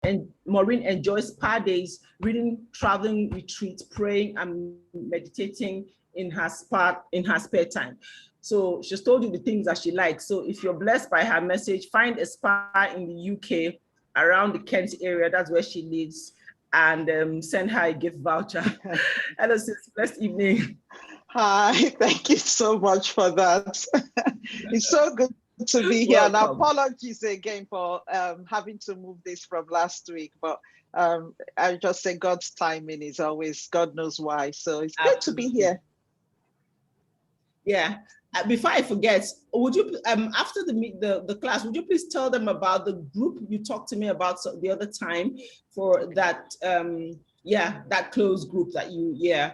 and Maureen enjoys spa days, reading, traveling retreats, praying, and meditating in her spare time. So she's told you the things that she likes. So if you're blessed by her message, find a spa in the UK around the Kent area. That's where she lives, and send her a gift voucher. Hello, sis. Blessed evening. Hi, thank you so much for that. It's so good to be here. Welcome. And apologies again for having to move this from last week, but I just say God's timing is always, God knows why. So it's good to be here. Yeah. Before I forget, would you after the class, would you please tell them about the group you talked to me about the other time for that that closed group that you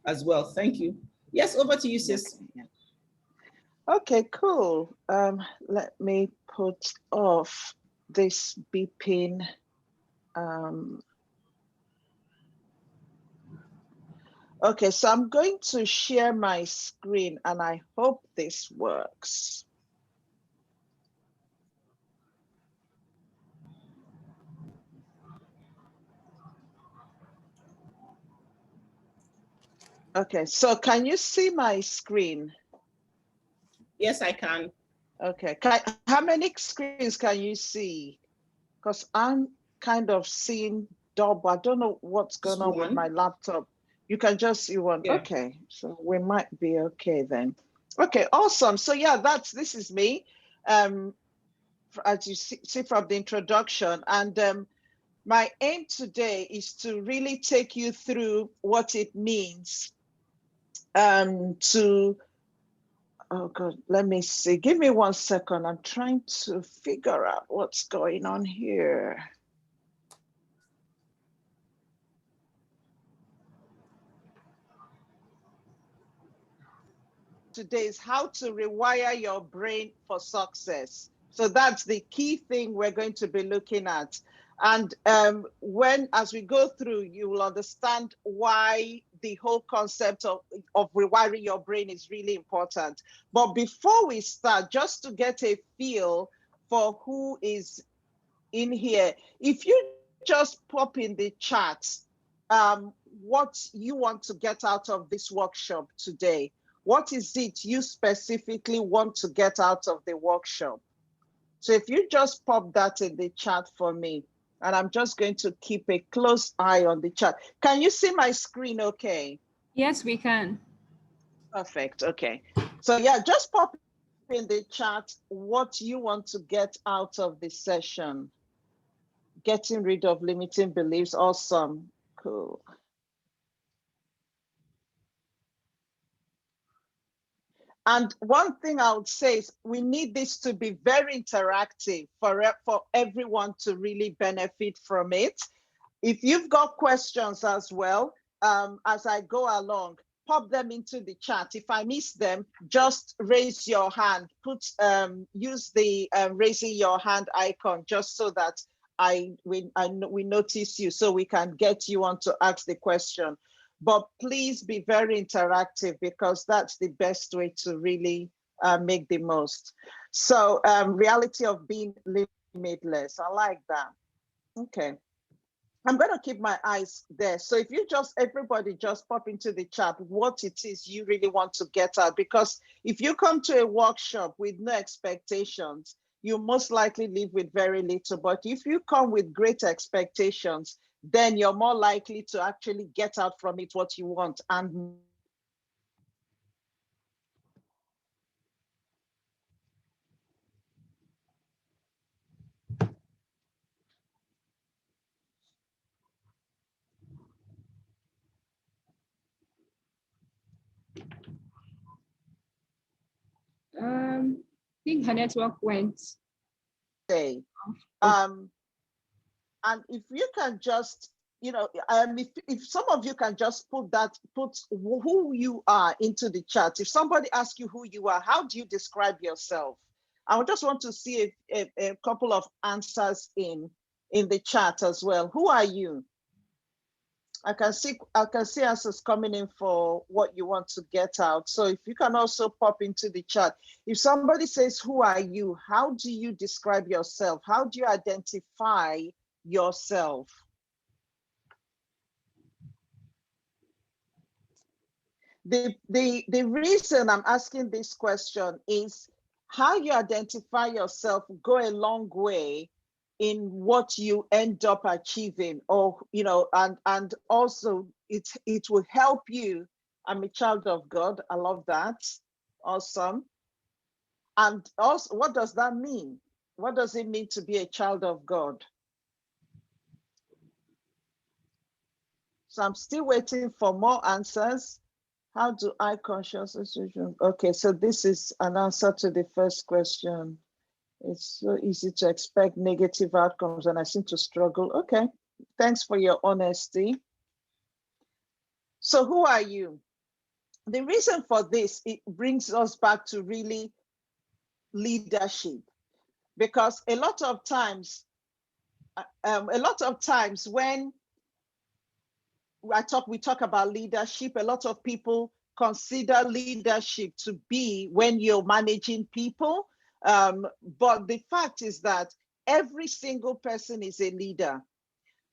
as well. Thank you. Yes, over to you, sis. Okay, cool. Let me put off this beeping. Okay, so I'm going to share my screen and I hope this works. Okay, so can you see my screen? Yes, I can. Okay, how many screens can you see? Because I'm kind of seeing double. I don't know what's going on with my laptop. You can just see one. Yeah. Okay, so we might be okay then. Okay, awesome. So yeah, this is me. As you see from the introduction, and my aim today is to really take you through what it means to, oh God, let me see. Give me 1 second. I'm trying to figure out what's going on here. Today is how to rewire your brain for success. So that's the key thing we're going to be looking at. And as we go through, you will understand why the whole concept of rewiring your brain is really important. But before we start, just to get a feel for who is in here, if you just pop in the chat what you want to get out of this workshop today. What is it you specifically want to get out of the workshop? So if you just pop that in the chat for me, and I'm just going to keep a close eye on the chat. Can you see my screen okay? Yes, we can. Perfect, okay. So yeah, just pop in the chat what you want to get out of the session. Getting rid of limiting beliefs, awesome, cool. And one thing I would say is we need this to be very interactive for everyone to really benefit from it. If you've got questions as well, as I go along, pop them into the chat. If I miss them, just raise your hand. Use the raising your hand icon just so that we notice you, so we can get you on to ask the question. But please be very interactive, because that's the best way to really make the most. So reality of being limitless, I like that. Okay. I'm going to keep my eyes there. So if you everybody just pop into the chat what it is you really want to get out, because if you come to a workshop with no expectations, you most likely leave with very little. But if you come with great expectations, then you're more likely to actually get out from it what you want. And I think her network went. and if you can just, if some of you can just put who you are into the chat. If somebody asks you who you are, how do you describe yourself? I just want to see a couple of answers in the chat as well. Who are you? I can see answers coming in for what you want to get out. So if you can also pop into the chat. If somebody says, who are you? How do you describe yourself? How do you identify yourself? The reason I'm asking this question is how you identify yourself go a long way in what you end up achieving, or and also it will help you. I'm a child of God. I love that. Awesome. And also, what does that mean? What does it mean to be a child of God? So I'm still waiting for more answers. How do I consciously? Okay, so this is an answer to the first question. It's so easy to expect negative outcomes and I seem to struggle. Okay, thanks for your honesty. So who are you? The reason for this, it brings us back to really leadership, because a lot of times when we talk about leadership, a lot of people consider leadership to be when you're managing people. But the fact is that every single person is a leader.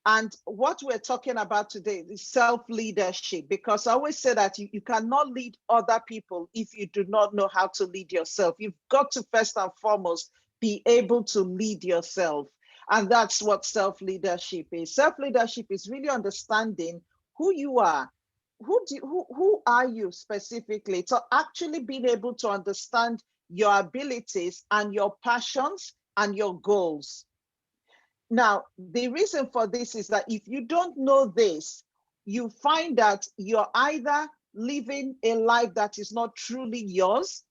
And what we're talking about today is self-leadership, because I always say that you cannot lead other people if you do not know how to lead yourself. You've got to first and foremost be able to lead yourself. And that's what self-leadership is. Self-leadership is really understanding who you are. Who are you specifically? So actually being able to understand your abilities and your passions and your goals. Now, the reason for this is that if you don't know this, you find that you're either living a life that is not truly yours.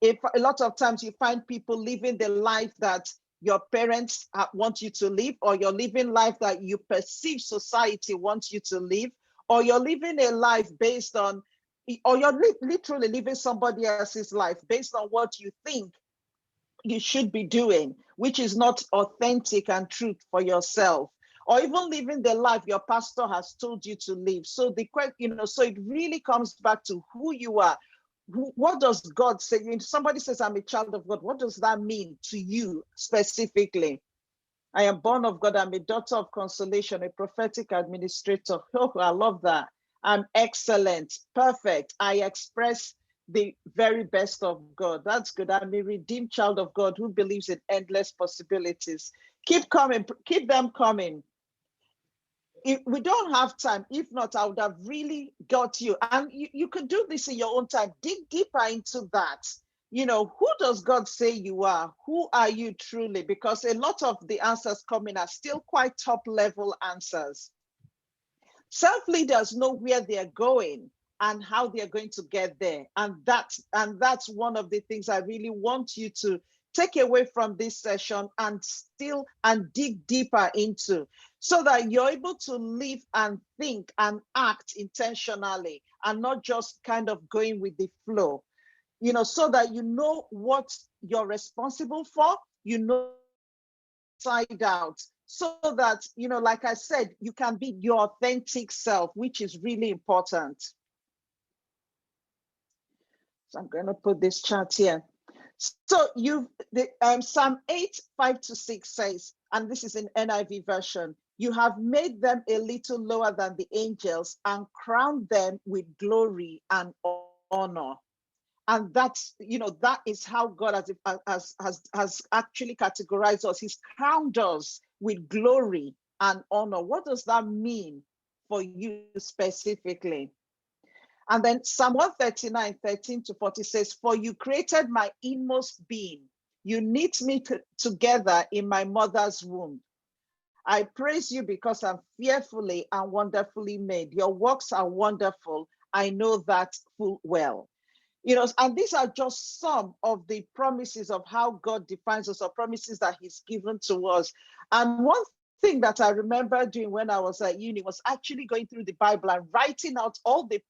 If a lot of times you find people living the life that your parents want you to live, or you're living life that you perceive society wants you to live, or you're living a life based on, or you're literally living somebody else's life based on what you think you should be doing, which is not authentic and truth for yourself, or even living the life your pastor has told you to live. So so it really comes back to who you are. What does God say? If somebody says, I'm a child of God, what does that mean to you specifically? I am born of God. I'm a daughter of consolation, a prophetic administrator. Oh, I love that. I'm excellent, perfect. I express the very best of God. That's good. I'm a redeemed child of God who believes in endless possibilities. Keep coming, keep them coming. If we don't have time, if not, I would have really got you. And you could do this in your own time. Dig deeper into that. Who does God say you are? Who are you truly? Because a lot of the answers coming are still quite top level answers. Self-leaders know where they're going and how they're going to get there. And that's one of the things I really want you to take away from this session and dig deeper into, so that you're able to live and think and act intentionally and not just kind of going with the flow, so that you know what you're responsible for, side out, so that, like I said, you can be your authentic self, which is really important. So I'm going to put this chart here. So Psalm 8, 5-6 says, and this is in NIV version, you have made them a little lower than the angels and crowned them with glory and honor. And that's, that is how God has actually categorized us. He's crowned us with glory and honor. What does that mean for you specifically? And then Psalm 139, 13-40 says, for you created my inmost being. You knit me together in my mother's womb. I praise you because I'm fearfully and wonderfully made. Your works are wonderful. I know that full well. And these are just some of the promises of how God defines us, or promises that he's given to us. And one thing that I remember doing when I was at uni was actually going through the Bible and writing out all the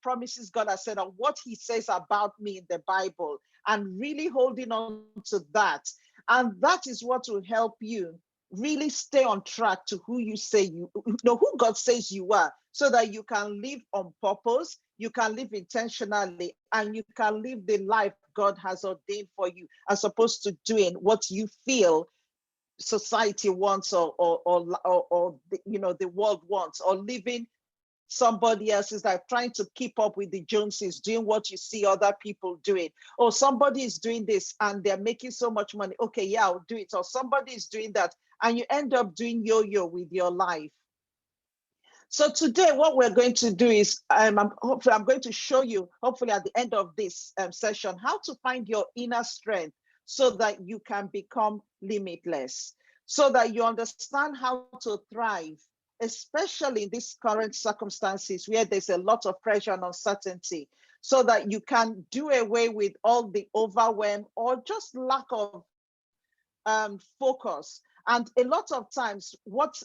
promises God has said and what he says about me in the Bible, and really holding on to that. And that is what will help you really stay on track to who you say who God says you are, so that you can live on purpose, you can live intentionally, and you can live the life God has ordained for you, as opposed to doing what you feel society wants, or the world wants, or living somebody else is like trying to keep up with the Joneses, doing what you see other people doing. Or somebody is doing this and they're making so much money. Okay, yeah, I'll do it. Or somebody is doing that and you end up doing yo-yo with your life. So today, what we're going to do is, I'm going to show you, hopefully at the end of this session, how to find your inner strength so that you can become limitless, so that you understand how to thrive, especially in these current circumstances where there's a lot of pressure and uncertainty, so that you can do away with all the overwhelm or just lack of focus. And a lot of times what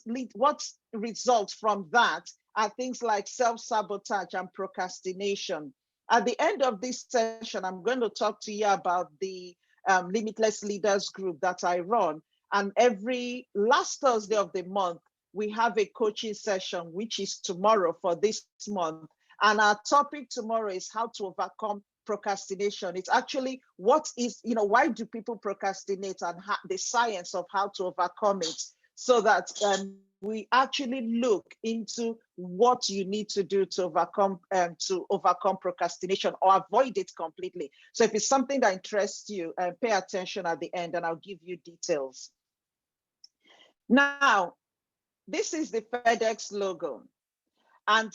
results from that are things like self-sabotage and procrastination. At the end of this session, I'm going to talk to you about the Limitless Leaders Group that I run. And every last Thursday of the month, we have a coaching session, which is tomorrow for this month. And our topic tomorrow is how to overcome procrastination. It's actually why do people procrastinate, and the science of how to overcome it, so that we actually look into what you need to do to overcome procrastination or avoid it completely. So if it's something that interests you, pay attention at the end and I'll give you details. Now, this is the FedEx logo. And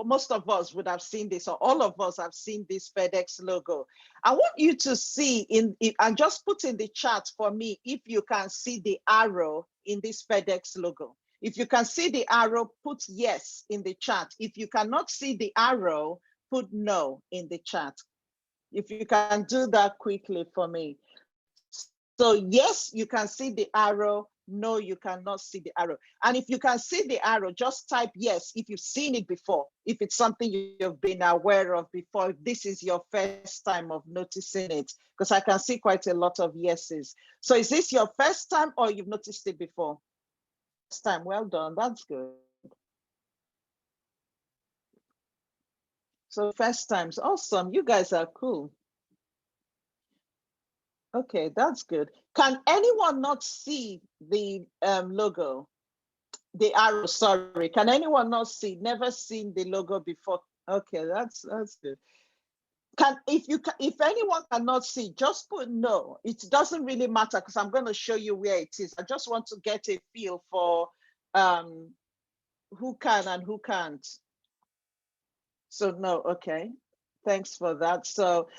most of us would have seen this, or all of us have seen this FedEx logo. I want you to see and just put in the chat for me if you can see the arrow in this FedEx logo. If you can see the arrow, put yes in the chat. If you cannot see the arrow, put no in the chat. If you can do that quickly for me. So yes, you can see the arrow. No, you cannot see the arrow. And if you can see the arrow, just type yes if you've seen it before, if it's something you've been aware of before, if this is your first time of noticing it, because I can see quite a lot of yeses. So is this your first time or you've noticed it before? First time, well done, that's good. So first times, awesome, you guys are cool. Okay, that's good. Can anyone not see the logo? The arrow, sorry. Can anyone not see? Never seen the logo before? Okay, that's good. If anyone cannot see, just put no. It doesn't really matter because I'm going to show you where it is. I just want to get a feel for who can and who can't. So no, okay. Thanks for that. So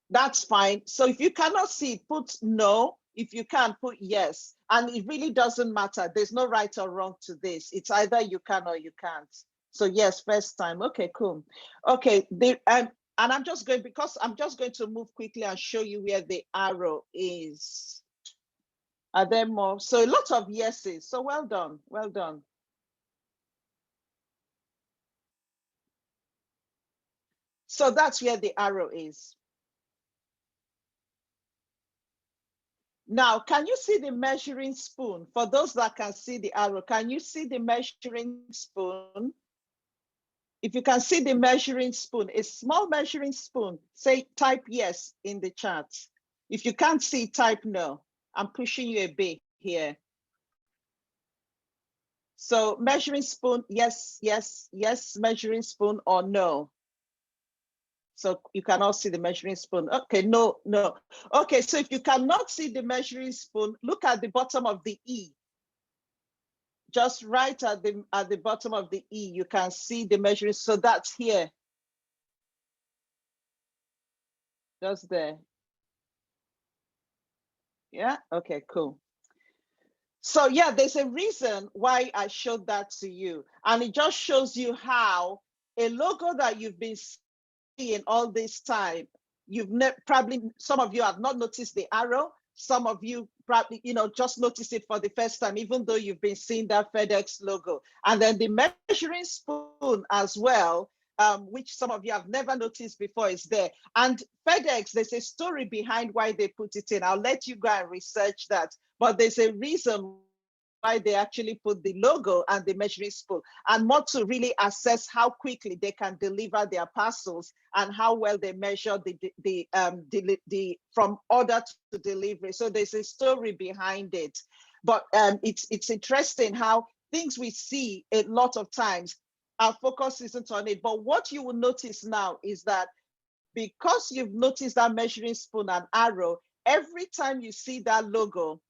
that's fine. So if you cannot see, put no. If you can, put yes. And it really doesn't matter. There's no right or wrong to this. It's either you can or you can't. So yes, first time. Okay, cool. Okay, and I'm just going to move quickly and show you where the arrow is. Are there more? So a lot of yeses. So well done, well done. So that's where the arrow is. Now, can you see the measuring spoon? For those that can see the arrow, can you see the measuring spoon? If you can see the measuring spoon, a small measuring spoon, type yes in the chat. If you can't see, type no. I'm pushing you a bit here. So measuring spoon, yes, yes, yes, measuring spoon, or no. So you cannot see the measuring spoon. Okay, no, no. Okay, so if you cannot see the measuring spoon, look at the bottom of the E. Just right at the bottom of the E, you can see the measuring. So that's here. Just there. Yeah, okay, cool. So yeah, there's a reason why I showed that to you. And it just shows you how a logo that you've been seeing all this time, probably some of you have not noticed the arrow. Some of you probably, just noticed it for the first time, even though you've been seeing that FedEx logo. And then the measuring spoon as well, which some of you have never noticed before, is there. And FedEx, there's a story behind why they put it in. I'll let you go and research that. But there's a reason why they actually put the logo and the measuring spoon, and more to really assess how quickly they can deliver their parcels and how well they measure the from order to delivery. So there's a story behind it. But it's interesting how things we see a lot of times, our focus isn't on it. But what you will notice now is that because you've noticed that measuring spoon and arrow, every time you see that logo,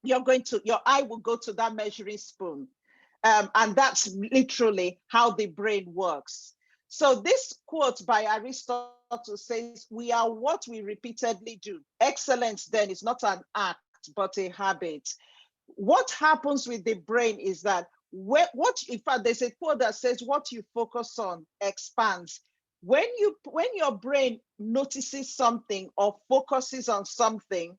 your eye will go to that measuring spoon. And that's literally how the brain works. So this quote by Aristotle says, we are what we repeatedly do. Excellence then is not an act, but a habit. What happens with the brain is that in fact, there's a quote that says, what you focus on expands. When your brain notices something or focuses on something,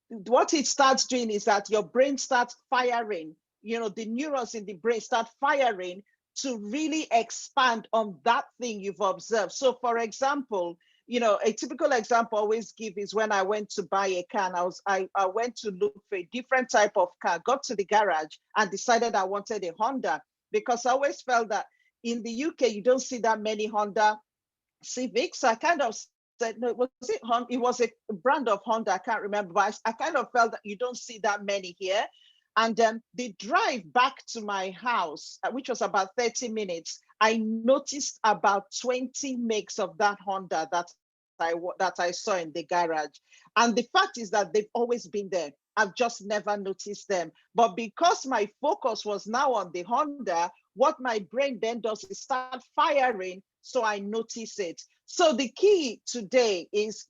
what it starts doing is that your brain starts firing, the neurons in the brain start firing to really expand on that thing you've observed. So for example, a typical example I always give is when I went to buy a car, and I went to look for a different type of car, got to the garage and decided I wanted a Honda, because I always felt that in the UK, you don't see that many Honda Civics. So I kind of said, no, it was a brand of Honda, I can't remember, but I kind of felt that you don't see that many here. And the drive back to my house, which was about 30 minutes, I noticed about 20 makes of that Honda that I saw in the garage. And the fact is that they've always been there. I've just never noticed them. But because my focus was now on the Honda, what my brain then does is start firing, so I notice it. So the key today is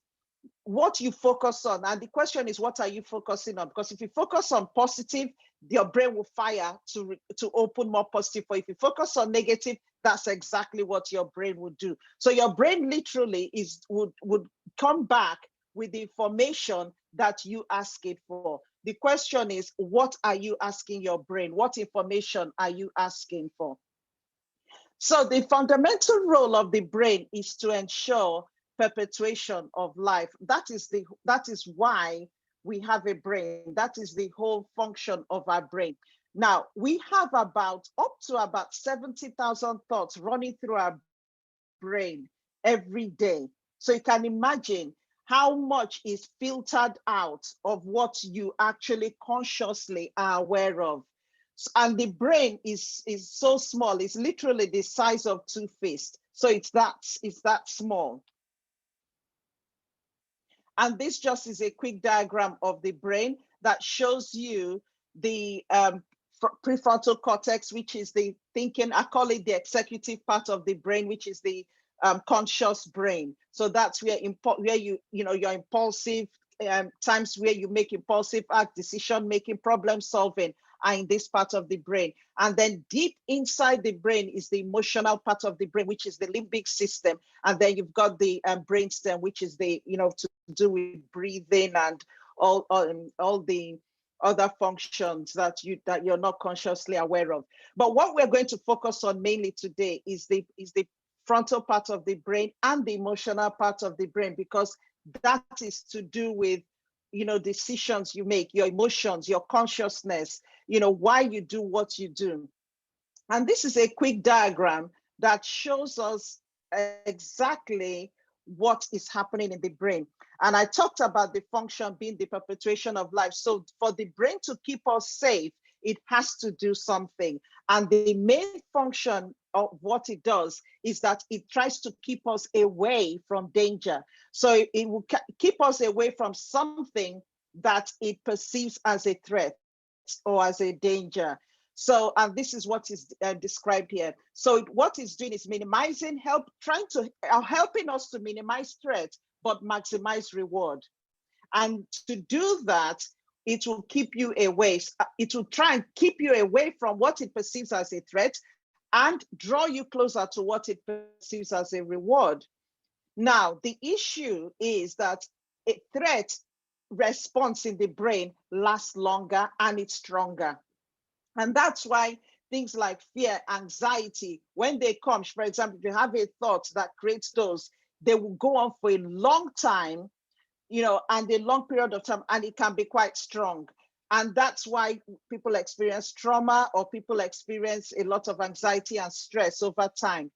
what you focus on. And the question is, what are you focusing on? Because if you focus on positive, your brain will fire to open more positive. Or if you focus on negative, that's exactly what your brain would do. So your brain literally would come back with the information that you ask it for. The question is, what are you asking your brain? What information are you asking for? So the fundamental role of the brain is to ensure perpetuation of life. That is why we have a brain. That is the whole function of our brain. Now, we have up to about 70,000 thoughts running through our brain every day. So you can imagine how much is filtered out of what you actually consciously are aware of. And the brain is so small, it's literally the size of two fists. So it's that small. And this just is a quick diagram of the brain that shows you the prefrontal cortex, which is the thinking, I call it the executive part of the brain, which is the conscious brain. So that's where your impulsive times where you make impulsive act, decision making, problem solving are in this part of the brain. And then deep inside the brain is the emotional part of the brain, which is the limbic system. And then you've got the brainstem, which is the to do with breathing and all the other functions that you're not consciously aware of. But what we're going to focus on mainly today is the frontal part of the brain and the emotional part of the brain, because that is to do with decisions you make, your emotions, your consciousness, why you do what you do. And this is a quick diagram that shows us exactly what is happening in the brain. And I talked about the function being the perpetuation of life. So for the brain to keep us safe, it has to do something. And the main function of what it does is that it tries to keep us away from danger. So it will keep us away from something that it perceives as a threat or as a danger. So, and this is what is described here. So what it's doing is helping us to minimize threat, but maximize reward. And to do that, it will keep you away. It will try and keep you away from what it perceives as a threat and draw you closer to what it perceives as a reward. Now, the issue is that a threat response in the brain lasts longer and it's stronger. And that's why things like fear, anxiety, when they come, for example, if you have a thought that creates those, they will go on for a long time, and a long period of time, and it can be quite strong. And that's why people experience trauma, or people experience a lot of anxiety and stress over time.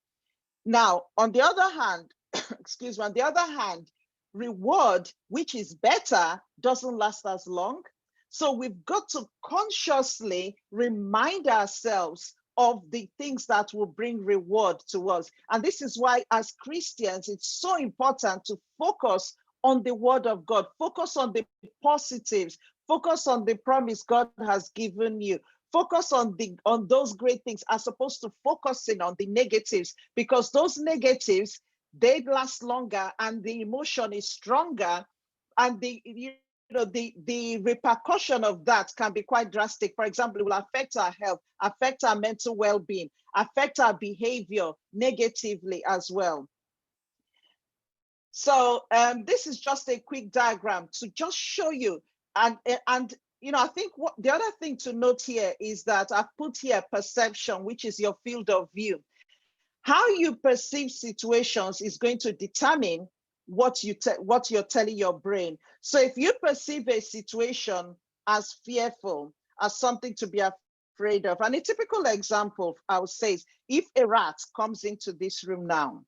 Now, on the other hand, excuse me, on the other hand, reward, which is better, doesn't last as long. So we've got to consciously remind ourselves of the things that will bring reward to us. And this is why, as Christians, it's so important to focus on the word of God, focus on the positives, focus on the promise God has given you. Focus on those great things as opposed to focusing on the negatives, because those negatives, they last longer and the emotion is stronger, and the repercussion of that can be quite drastic. For example, it will affect our health, affect our mental well-being, affect our behavior negatively as well. So this is just a quick diagram to just show you, and I think the other thing to note here is that I've put here perception, which is your field of view. How you perceive situations is going to determine what you're telling your brain. So if you perceive a situation as fearful, as something to be afraid of, and a typical example I would say is, if a rat comes into this room now,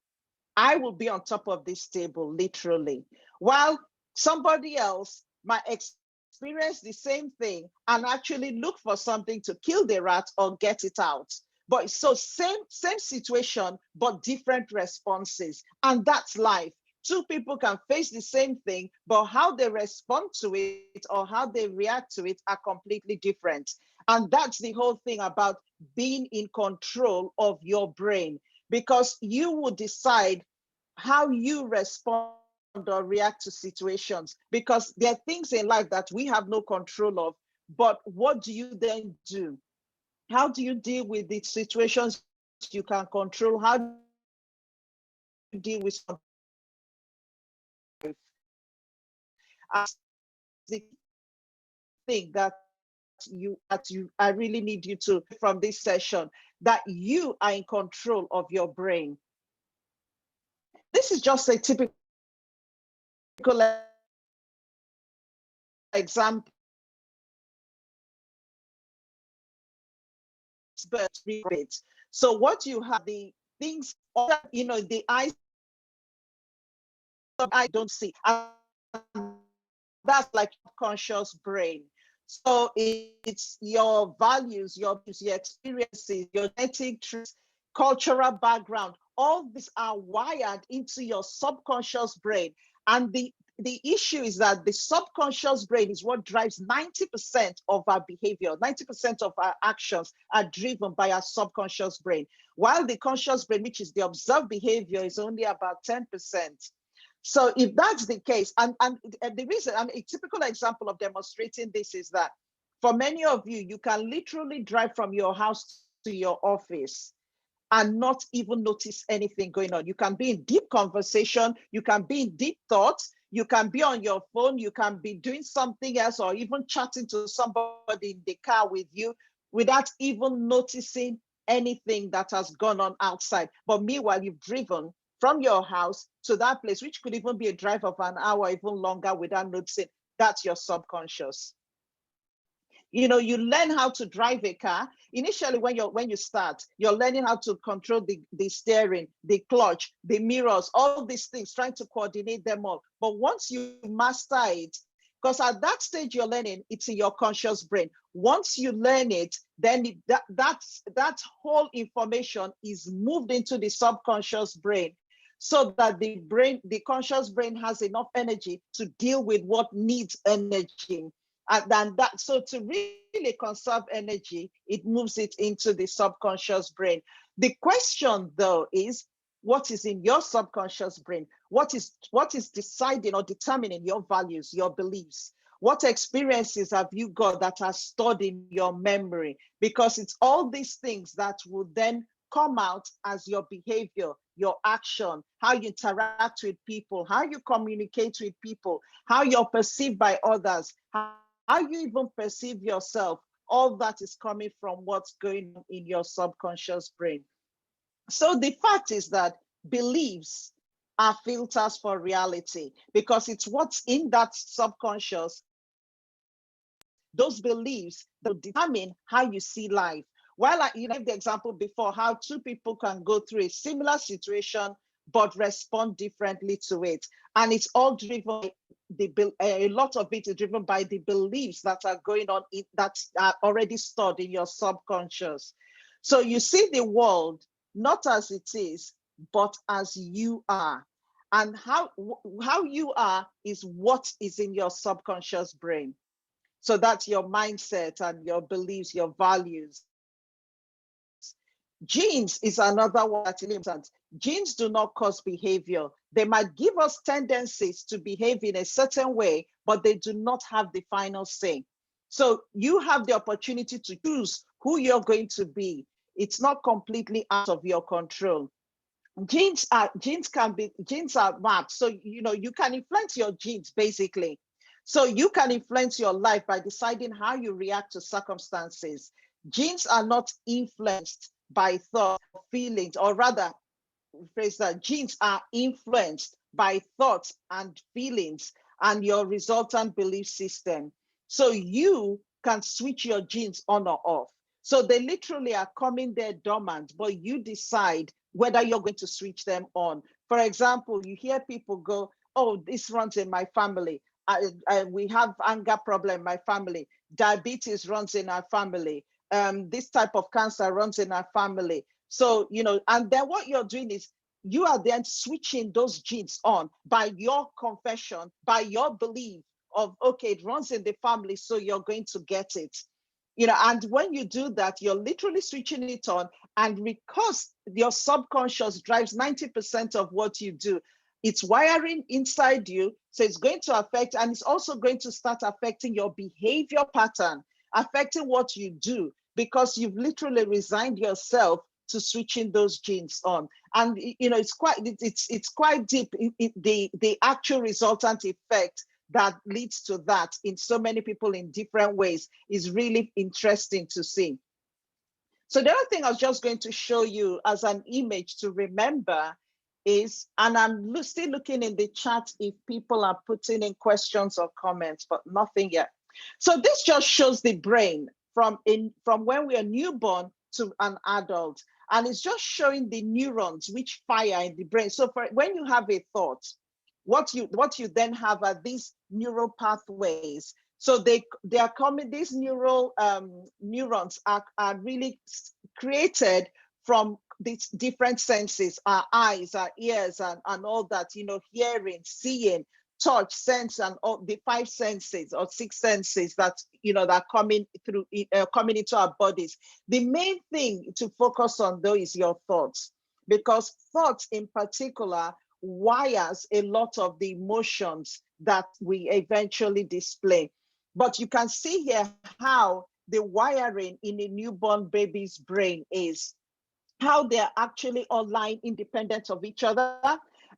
I will be on top of this table, literally, while somebody else might experience the same thing and actually look for something to kill the rat or get it out. But so same situation, but different responses. And that's life. Two people can face the same thing, but how they respond to it or how they react to it are completely different. And that's the whole thing about being in control of your brain, because you will decide how you respond or react to situations, because there are things in life that we have no control of. But what do you then do? How do you deal with the situations you can control? How do you deal with something? As the thing that I really need you to, from this session, that you are in control of your brain. This is just a typical example. So what you have, the things, the eyes I don't see, and that's like conscious brain. So it's your values, your experiences, your genetic traits, cultural background. All these are wired into your subconscious brain. And the issue is that the subconscious brain is what drives 90% of our behavior. 90% of our actions are driven by our subconscious brain, while the conscious brain, which is the observed behavior, is only about 10%. So if that's the case, and the reason, a typical example of demonstrating this is that for many of you, you can literally drive from your house to your office and not even notice anything going on. You can be in deep conversation, you can be in deep thoughts, you can be on your phone, you can be doing something else, or even chatting to somebody in the car with you without even noticing anything that has gone on outside. But meanwhile, you've driven from your house to that place, which could even be a drive of an hour, even longer, without noticing. That's your subconscious. You learn how to drive a car. Initially, when you start, you're learning how to control the steering, the clutch, the mirrors, all these things, trying to coordinate them all. But once you master it, because at that stage you're learning, it's in your conscious brain. Once you learn it, then that whole information is moved into the subconscious brain, so that the conscious brain has enough energy to deal with what needs energy. And so to really conserve energy, it moves it into the subconscious brain. The question, though, is what is in your subconscious brain? What is deciding or determining your values, your beliefs? What experiences have you got that are stored in your memory? Because it's all these things that will then come out as your behavior, your action, how you interact with people, how you communicate with people, how you're perceived by others, how you even perceive yourself. All that is coming from what's going on in your subconscious brain. So the fact is that beliefs are filters for reality, because it's what's in that subconscious those beliefs that will determine how you see life. While you gave the example before, how two people can go through a similar situation but respond differently to it. And it's all driven by a lot of it is driven by the beliefs that are going on, that are already stored in your subconscious. So you see the world not as it is, but as you are. And how you are is what is in your subconscious brain. So that's your mindset and your beliefs, your values. Genes is another one that's important. Genes do not cause behavior. They might give us tendencies to behave in a certain way, but they do not have the final say. So you have the opportunity to choose who you're going to be. It's not completely out of your control. Genes are mapped. So you can influence your genes basically. So you can influence your life by deciding how you react to circumstances. Genes are not influenced by thoughts, feelings, or rather, phrase that, genes are influenced by thoughts and feelings and your resultant belief system. So you can switch your genes on or off. So they literally are coming there dormant, but you decide whether you're going to switch them on. For example, you hear people go, oh, this runs in my family. We have anger problem in my family. Diabetes runs in our family. This type of cancer runs in our family. So, and then what you're doing is you are then switching those genes on by your confession, by your belief of, okay, it runs in the family, so you're going to get it. And when you do that, you're literally switching it on. And because your subconscious drives 90% of what you do, it's wiring inside you. So it's going to affect, and it's also going to start affecting your behavior pattern, affecting what you do, because you've literally resigned yourself to switching those genes on. And it's quite deep. The actual resultant effect that leads to that in so many people in different ways is really interesting to see. So the other thing I was just going to show you as an image to remember is, and I'm still looking in the chat if people are putting in questions or comments, but nothing yet. So this just shows the brain from when we are newborn to an adult. And it's just showing the neurons which fire in the brain. So when you have a thought, what you then have are these neural pathways. So they are coming, these neurons are really created from these different senses, our eyes, our ears, and all that, hearing, seeing, touch, sense, and all the 5 senses or 6 senses that that are coming into our bodies. The main thing to focus on though is your thoughts, because thoughts in particular wires a lot of the emotions that we eventually display. But you can see here how the wiring in a newborn baby's brain is, how they're actually all lying independent of each other.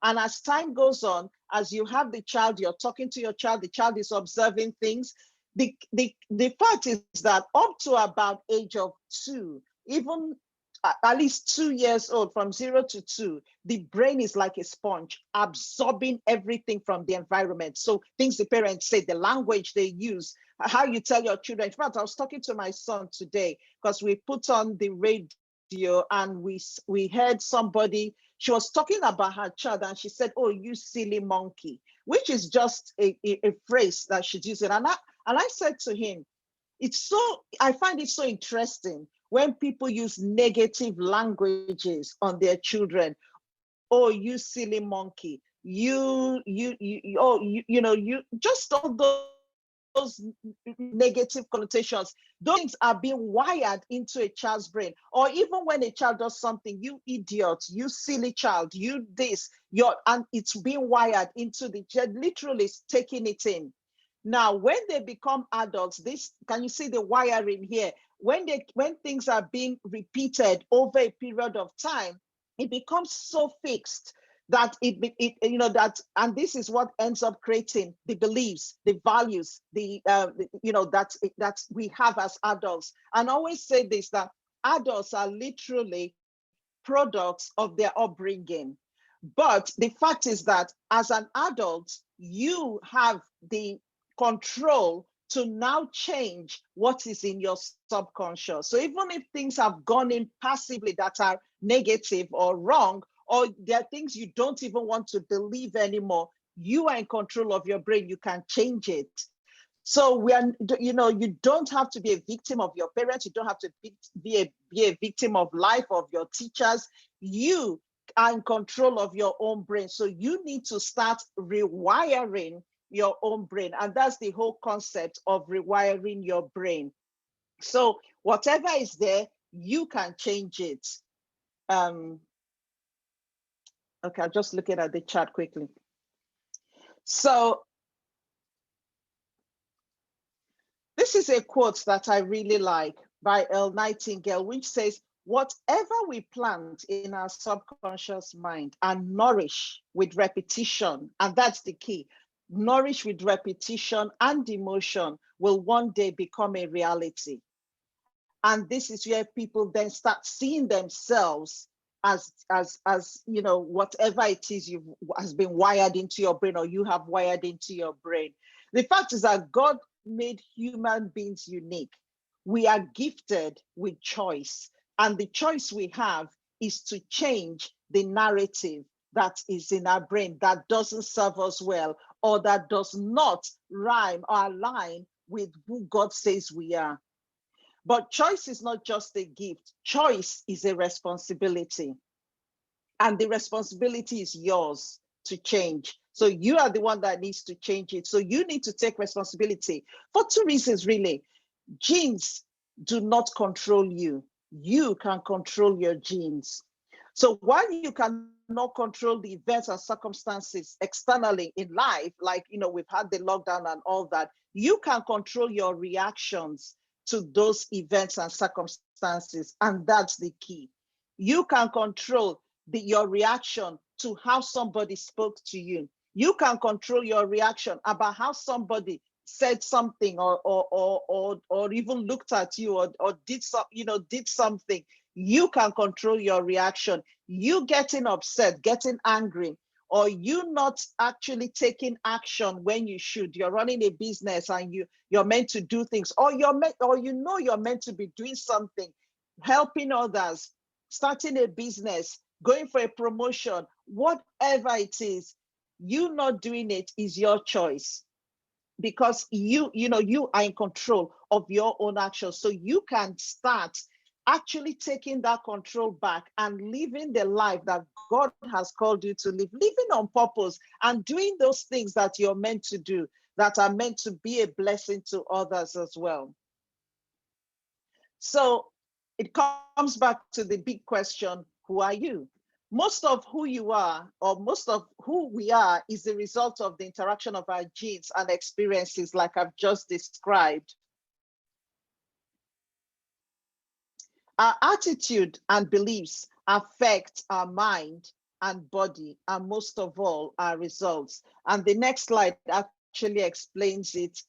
And as time goes on, as you have the child, you're talking to your child, the child is observing things. The fact is that up to about age of 2, even at least 2 years old, from 0 to 2, the brain is like a sponge, absorbing everything from the environment. So things the parents say, the language they use, how you tell your children. In fact, I was talking to my son today because we put on the radio and we heard somebody, she was talking about her child and she said, oh, you silly monkey, which is just a phrase that she's using. And I said to him, I find it so interesting when people use negative languages on their children. Oh, you silly monkey, you just all those negative connotations. Those things are being wired into a child's brain. Or even when a child does something, you idiot, you silly child, you this, and it's being wired into the child, literally taking it in. Now, when they become adults, can you see the wiring here? When things are being repeated over a period of time, it becomes so fixed that and this is what ends up creating the beliefs, the values, that we have as adults. And I always say this, that adults are literally products of their upbringing. But the fact is that as an adult, you have the control to now change what is in your subconscious. So even if things have gone in passively that are negative or wrong, or there are things you don't even want to believe anymore, you are in control of your brain. You can change it. So we are, you don't have to be a victim of your parents. You don't have to be a victim of life, of your teachers. You are in control of your own brain. So you need to start rewiring your own brain. And that's the whole concept of rewiring your brain. So whatever is there, you can change it. Okay, I'm just looking at the chat quickly. So this is a quote that I really like by Elle Nightingale, which says, whatever we plant in our subconscious mind and nourish with repetition, and that's the key, nourish with repetition and emotion, will one day become a reality. And this is where people then start seeing themselves as whatever it is has been wired into your brain, or you have wired into your brain. The fact is that God made human beings unique. We are gifted with choice, and the choice we have is to change the narrative that is in our brain that doesn't serve us well, or that does not rhyme or align with who God says we are. But choice is not just a gift. Choice is a responsibility. And the responsibility is yours to change. So you are the one that needs to change it. So you need to take responsibility for two reasons, really. Genes do not control you. You can control your genes. So while you cannot control the events and circumstances externally in life, like, we've had the lockdown and all that, you can control your reactions to those events and circumstances. And that's the key. You can control your reaction to how somebody spoke to you. You can control your reaction about how somebody said something or even looked at you or did something. You can control your reaction. You getting upset, getting angry, or you not actually taking action when you should. You're running a business and you're meant to do things, or you're meant to be doing something, helping others, starting a business, going for a promotion, whatever it is, you not doing it is your choice, because you are in control of your own actions. So you can start actually taking that control back and living the life that God has called you to live, living on purpose and doing those things that you're meant to do, that are meant to be a blessing to others as well. So it comes back to the big question, who are you? Most of who you are, or most of who we are, is the result of the interaction of our genes and experiences, like I've just described. Our attitude and beliefs affect our mind and body, and most of all, our results. And the next slide actually explains it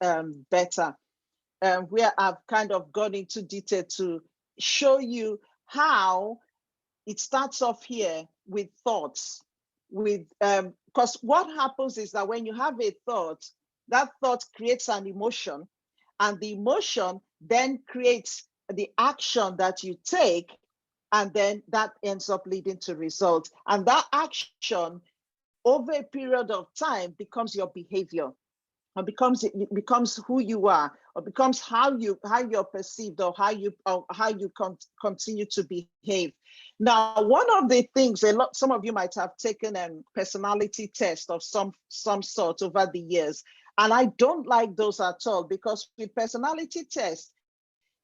better, where I've kind of gone into detail to show you how it starts off here with thoughts. Because what happens is that when you have a thought, that thought creates an emotion, and the emotion then creates the action that you take, and then that ends up leading to results. And that action over a period of time becomes your behavior, or it becomes who you are, or becomes how you're perceived, or how you continue to behave. Now, one of the things, some of you might have taken a personality test of some sort over the years, and I don't like those at all, because with personality tests,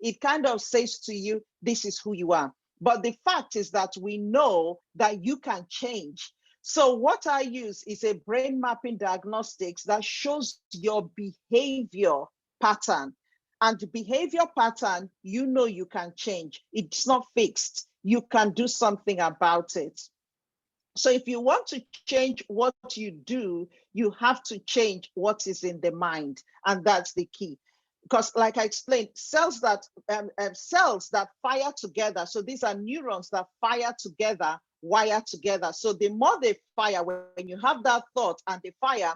it kind of says to you, this is who you are. But the fact is that we know that you can change. So what I use is a brain mapping diagnostics that shows your behavior pattern. And the behavior pattern, you can change. It's not fixed. You can do something about it. So if you want to change what you do, you have to change what is in the mind. And that's the key. Because like I explained, cells that fire together, so these are neurons that fire together, wire together. So the more they fire, when you have that thought and they fire,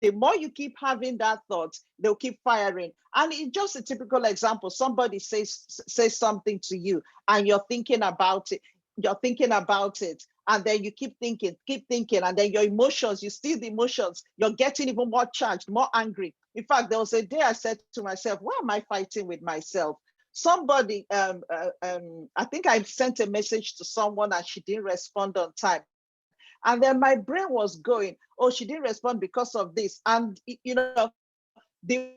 the more you keep having that thought, they'll keep firing. And it's just a typical example. Somebody says something to you and you're thinking about it. And then you keep thinking, and then your emotions, you steal the emotions, you're getting even more charged, more angry. In fact, there was a day I said to myself, why am I fighting with myself? Somebody, I think I sent a message to someone and she didn't respond on time. And then my brain was going, oh, she didn't respond because of this. And, the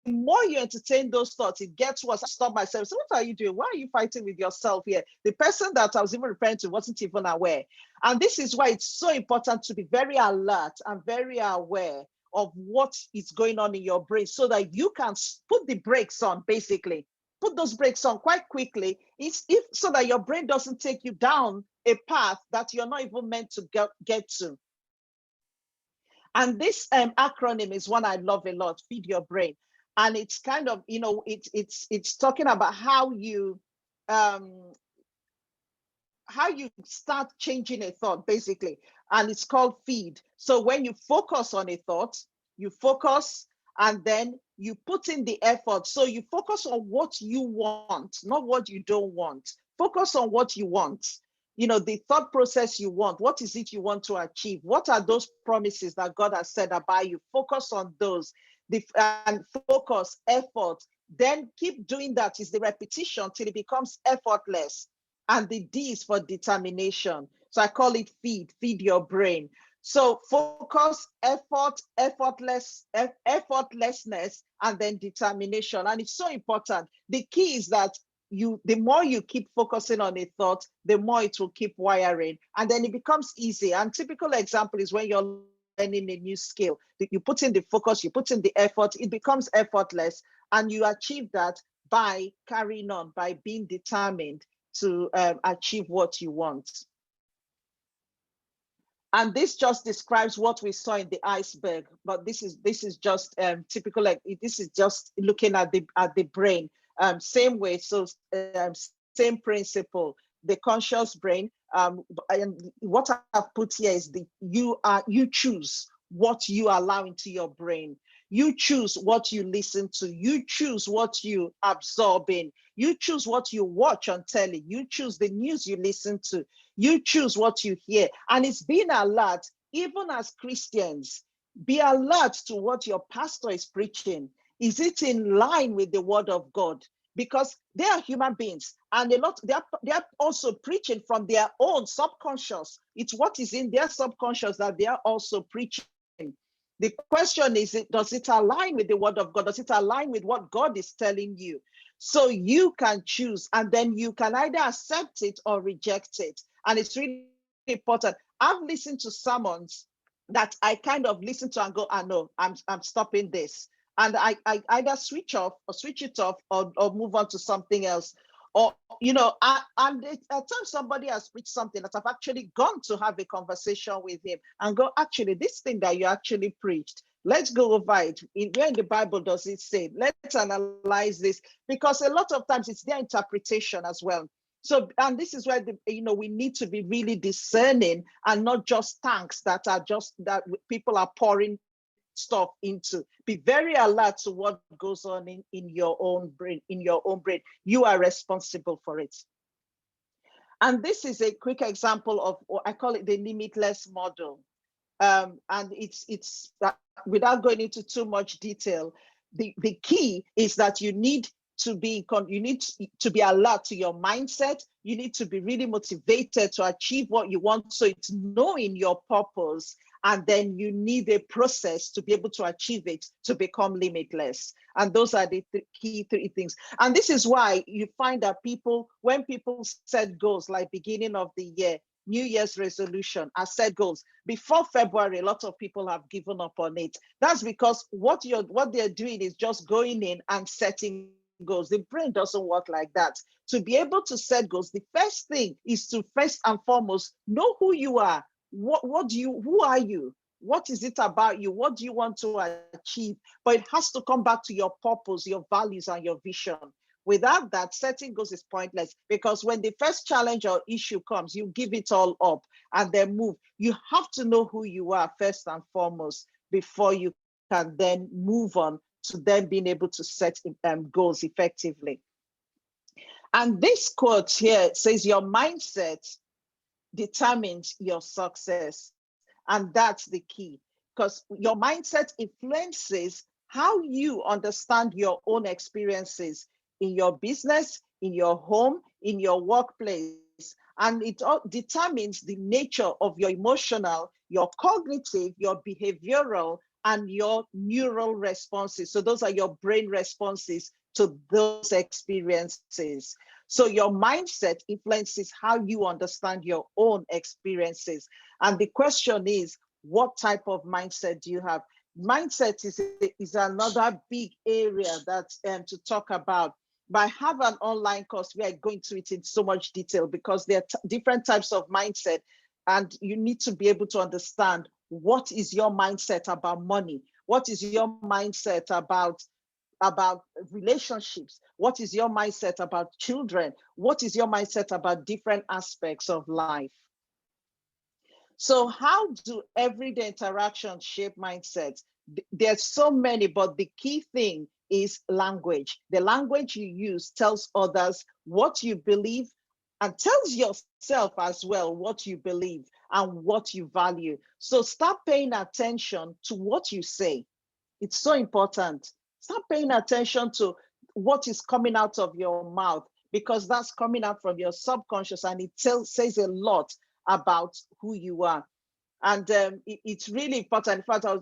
more you entertain those thoughts, it gets worse. I stop myself. So what are you doing? Why are you fighting with yourself here? The person that I was even referring to wasn't even aware. And this is why it's so important to be very alert and very aware of what is going on in your brain so that you can put the brakes on, basically. Put those brakes on quite quickly, so that your brain doesn't take you down a path that you're not even meant to get to. And this acronym is one I love a lot, Feed Your Brain. And it's kind of, it's talking about how you start changing a thought, basically. And it's called feed. So when you focus on a thought, you focus and then you put in the effort. So you focus on what you want, not what you don't want. Focus on what you want. The thought process you want. What is it you want to achieve? What are those promises that God has said about you? Focus on those. And focus, effort. Then keep doing that. Is the repetition till it becomes effortless. And the D is for determination. So I call it feed your brain. So focus, effort, effortlessness, and then determination. And it's so important. The key is that the more you keep focusing on a thought, the more it will keep wiring. And then it becomes easy. And typical example is when you're learning a new skill. You put in the focus, you put in the effort, it becomes effortless. And you achieve that by carrying on, by being determined to achieve what you want. And this just describes what we saw in the iceberg, but this is just typical. Like this is just looking at the brain, same way. So same principle. The conscious brain. And what I've put here is you choose what you allow into your brain. You choose what you listen to. You choose what you absorb in. You choose what you watch on telly. You choose the news you listen to. You choose what you hear. And it's being alert, even as Christians, be alert to what your pastor is preaching. Is it in line with the word of God? Because they are human beings, and they are also preaching from their own subconscious. It's what is in their subconscious that they are also preaching. The question is, does it align with the word of God? Does it align with what God is telling you? So you can choose, and then you can either accept it or reject it. And it's really important. I've listened to sermons that I kind of listen to and go, no, I'm stopping this. And I either switch it off or move on to something else. Or, at times somebody has preached something that I've actually gone to have a conversation with him and go, actually, this thing that you actually preached, let's go over it. Where in the Bible does it say? Let's analyze this, because a lot of times it's their interpretation as well. So, and this is where we need to be really discerning and not just tanks that people are pouring stuff into. Be very alert to what goes on in your own brain. You are responsible for it. And this is a quick example of what I call it the limitless model. And it's without going into too much detail, the key is that you need to be alert to your mindset. You need to be really motivated to achieve what you want. So it's knowing your purpose, and then you need a process to be able to achieve it, to become limitless. And those are the key three things. And this is why you find that when people set goals, like beginning of the year, New Year's resolution, I set goals. Before February, a lot of people have given up on it. That's because what they're doing is just going in and setting goals. The brain doesn't work like that. To be able to set goals, the first thing is to first and foremost know who you are. Who are you? What is it about you? What do you want to achieve? But it has to come back to your purpose, your values, and your vision. Without that, setting goals is pointless, because when the first challenge or issue comes, you give it all up and then move. You have to know who you are first and foremost before you can then move on to then being able to set goals effectively. And this quote here says, your mindset determines your success. And that's the key, because your mindset influences how you understand your own experiences in your business, in your home, in your workplace. And it all determines the nature of your emotional, your cognitive, your behavioral, and your neural responses. So those are your brain responses to those experiences. So your mindset influences how you understand your own experiences. And the question is, what type of mindset do you have? Mindset is another big area that's to talk about. But I have an online course where I go into it in so much detail, because there are different types of mindset, and you need to be able to understand what is your mindset about money, what is your mindset about relationships, what is your mindset about children, what is your mindset about different aspects of life. So how do everyday interactions shape mindsets? There's so many, but the key thing is language. The language you use tells others what you believe, and tells yourself as well what you believe and what you value. So start paying attention to what you say. It's so important. Start paying attention to what is coming out of your mouth, because that's coming out from your subconscious, and it says a lot about who you are. And it's really important. In fact, I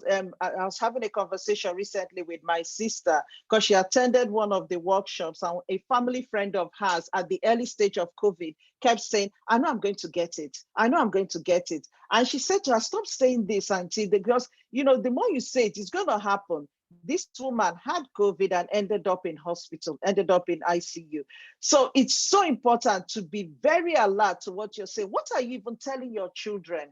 was having a conversation recently with my sister, because she attended one of the workshops, and a family friend of hers at the early stage of COVID kept saying, I know I'm going to get it. I know I'm going to get it. And she said to her, stop saying this, auntie, because the more you say it, it's going to happen. This woman had COVID and ended up in hospital, ended up in ICU. So it's so important to be very alert to what you're saying. What are you even telling your children?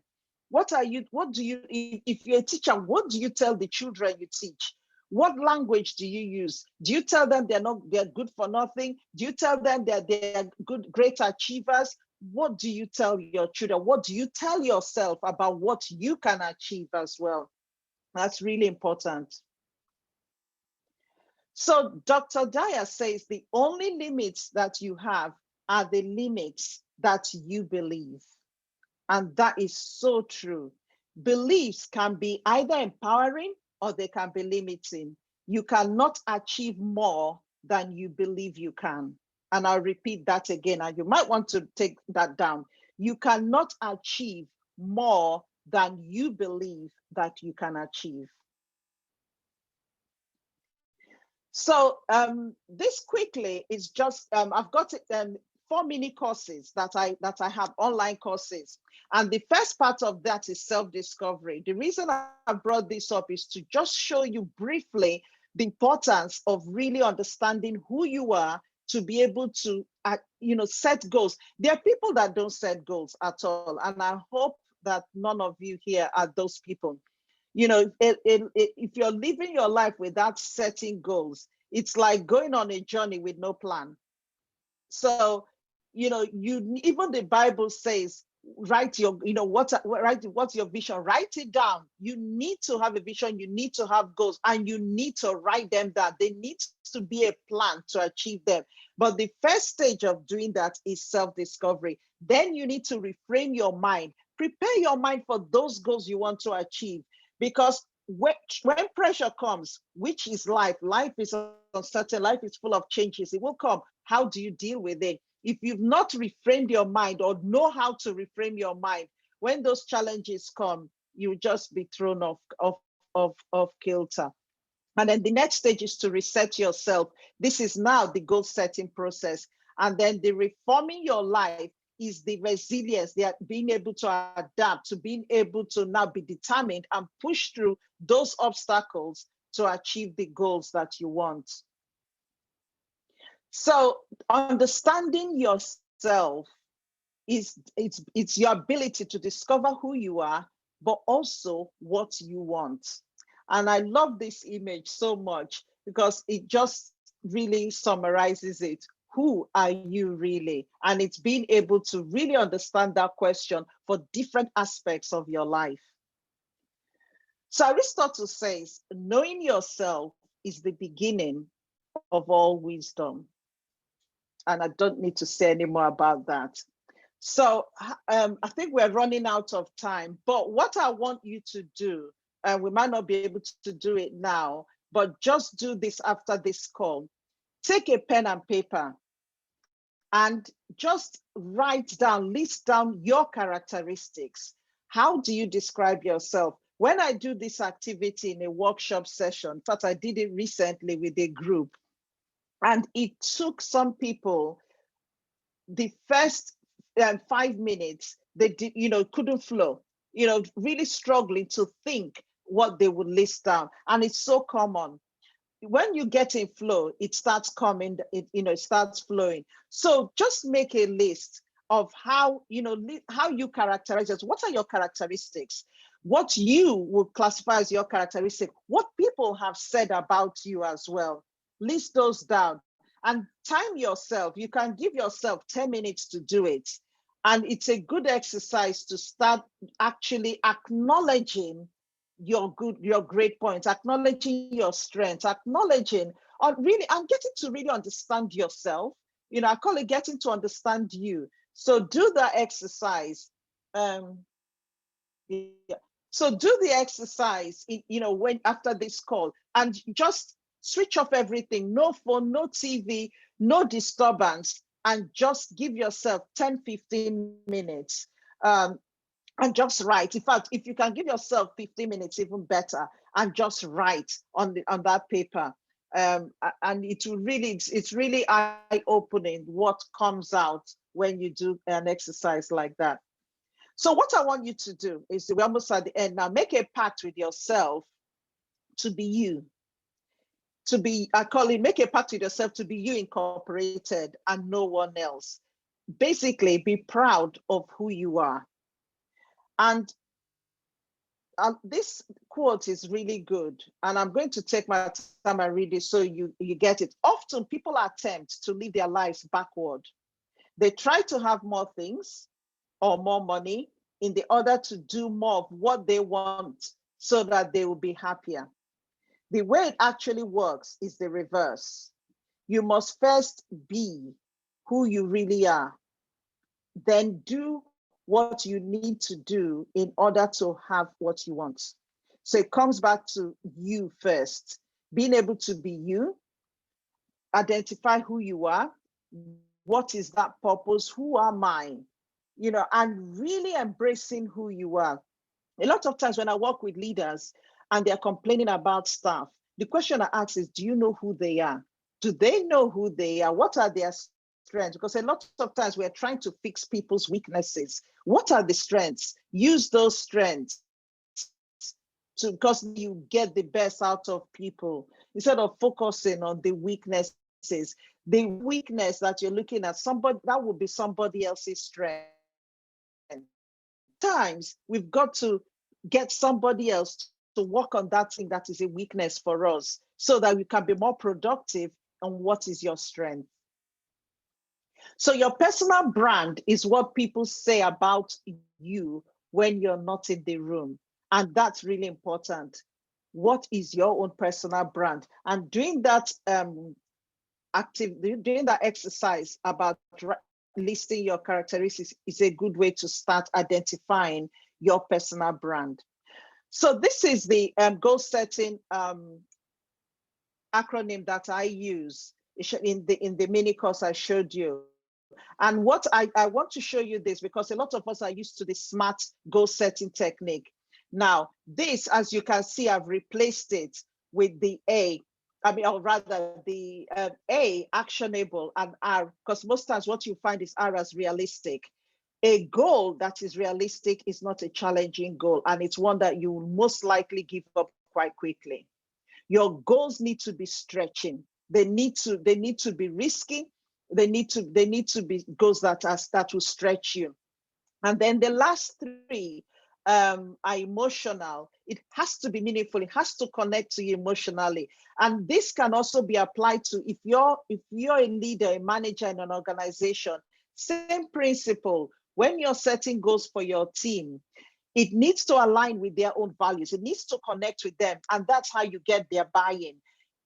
What do you, if you're a teacher, what do you tell the children you teach? What language do you use? Do you tell them they're good for nothing? Do you tell them that they're great achievers? What do you tell your children? What do you tell yourself about what you can achieve as well? That's really important. So Dr. Dyer says the only limits that you have are the limits that you believe. And that is so true. Beliefs can be either empowering or they can be limiting. You cannot achieve more than you believe you can. And I'll repeat that again, and you might want to take that down. You cannot achieve more than you believe that you can achieve. So this quickly is just, I've got 4 mini courses that I have, online courses. And the first part of that is self-discovery. The reason I brought this up is to just show you briefly the importance of really understanding who you are, to be able to set goals. There are people that don't set goals at all, and I hope that none of you here are those people. If you're living your life without setting goals, it's like going on a journey with no plan. So, even the Bible says, what's your vision? Write it down. You need to have a vision. You need to have goals, and you need to write them down. There needs to be a plan to achieve them. But the first stage of doing that is self-discovery. Then you need to reframe your mind. Prepare your mind for those goals you want to achieve. Because when pressure comes, which is life is uncertain, life is full of changes, it will come. How do you deal with it? If you've not reframed your mind or know how to reframe your mind, when those challenges come, you just be thrown off kilter. And then the next stage is to reset yourself. This is now the goal setting process. And then the reforming your life is the resilience, being able to adapt, to being able to now be determined and push through those obstacles to achieve the goals that you want. So understanding yourself it's your ability to discover who you are, but also what you want. And I love this image so much because it just really summarizes it. Who are you really? And it's being able to really understand that question for different aspects of your life. So Aristotle says, knowing yourself is the beginning of all wisdom. And I don't need to say any more about that. So I think we're running out of time, but what I want you to do, and we might not be able to do it now, but just do this after this call. Take a pen and paper and just write down, list down your characteristics. How do you describe yourself? When I do this activity in a workshop session, in fact, I did it recently with a group, and it took some people the first 5 minutes, they did, couldn't flow, really struggling to think what they would list down. And it's so common. When you get in flow, it starts coming, it starts flowing. So just make a list of how you characterize it. What are your characteristics? What you would classify as your characteristic, what people have said about you as well. List those down and time yourself. You can give yourself 10 minutes to do it. And it's a good exercise to start actually acknowledging your great points, acknowledging your strengths, acknowledging really, and getting to really understand yourself. I call it getting to understand you. So do the exercise. Yeah. So do the exercise, when after this call, and just switch off everything, no phone, no TV, no disturbance, and just give yourself 10, 15 minutes. And just write. In fact, if you can give yourself 15 minutes, even better, and just write on that paper. And it's really eye-opening what comes out when you do an exercise like that. So what I want you to do is, we're almost at the end now, make a pact with yourself to be you. I call it, make a pact with yourself to be you incorporated and no one else. Basically, be proud of who you are. And this quote is really good, and I'm going to take my time and read it so you get it. Often people attempt to live their lives backward. They try to have more things or more money in the order to do more of what they want so that they will be happier. The way it actually works is the reverse. You must first be who you really are, then do what you need to do in order to have what you want. So it comes back to you first, being able to be you, identify who you are, what is that purpose, who am I, and really embracing who you are. A lot of times when I work with leaders and they're complaining about staff, the question I ask is, do you know who they are? Do they know who they are? What are their strengths? Because a lot of times we're trying to fix people's weaknesses. What are the strengths? Use those strengths because you get the best out of people instead of focusing on the weaknesses. The weakness that you're looking at, somebody that would be somebody else's strength. Times we've got to get somebody else to work on that thing that is a weakness for us so that we can be more productive on what is your strength. So your personal brand is what people say about you when you're not in the room. And that's really important. What is your own personal brand? And doing that doing that exercise about listing your characteristics is a good way to start identifying your personal brand. So this is the goal setting acronym that I use in the mini course I showed you. And what I want to show you this because a lot of us are used to the SMART goal setting technique. Now, this, as you can see, I've replaced it with the A. Or rather the A, actionable, and R, because most times what you find is R as realistic. A goal that is realistic is not a challenging goal, and it's one that you will most likely give up quite quickly. Your goals need to be stretching. They need to be risky. They need to be goals that will stretch you. And then the last three are emotional. It has to be meaningful. It has to connect to you emotionally. And this can also be applied to if you're a leader, a manager in an organization. Same principle. When you're setting goals for your team, It needs to align with their own values. It needs to connect with them. And that's how you get their buy-in.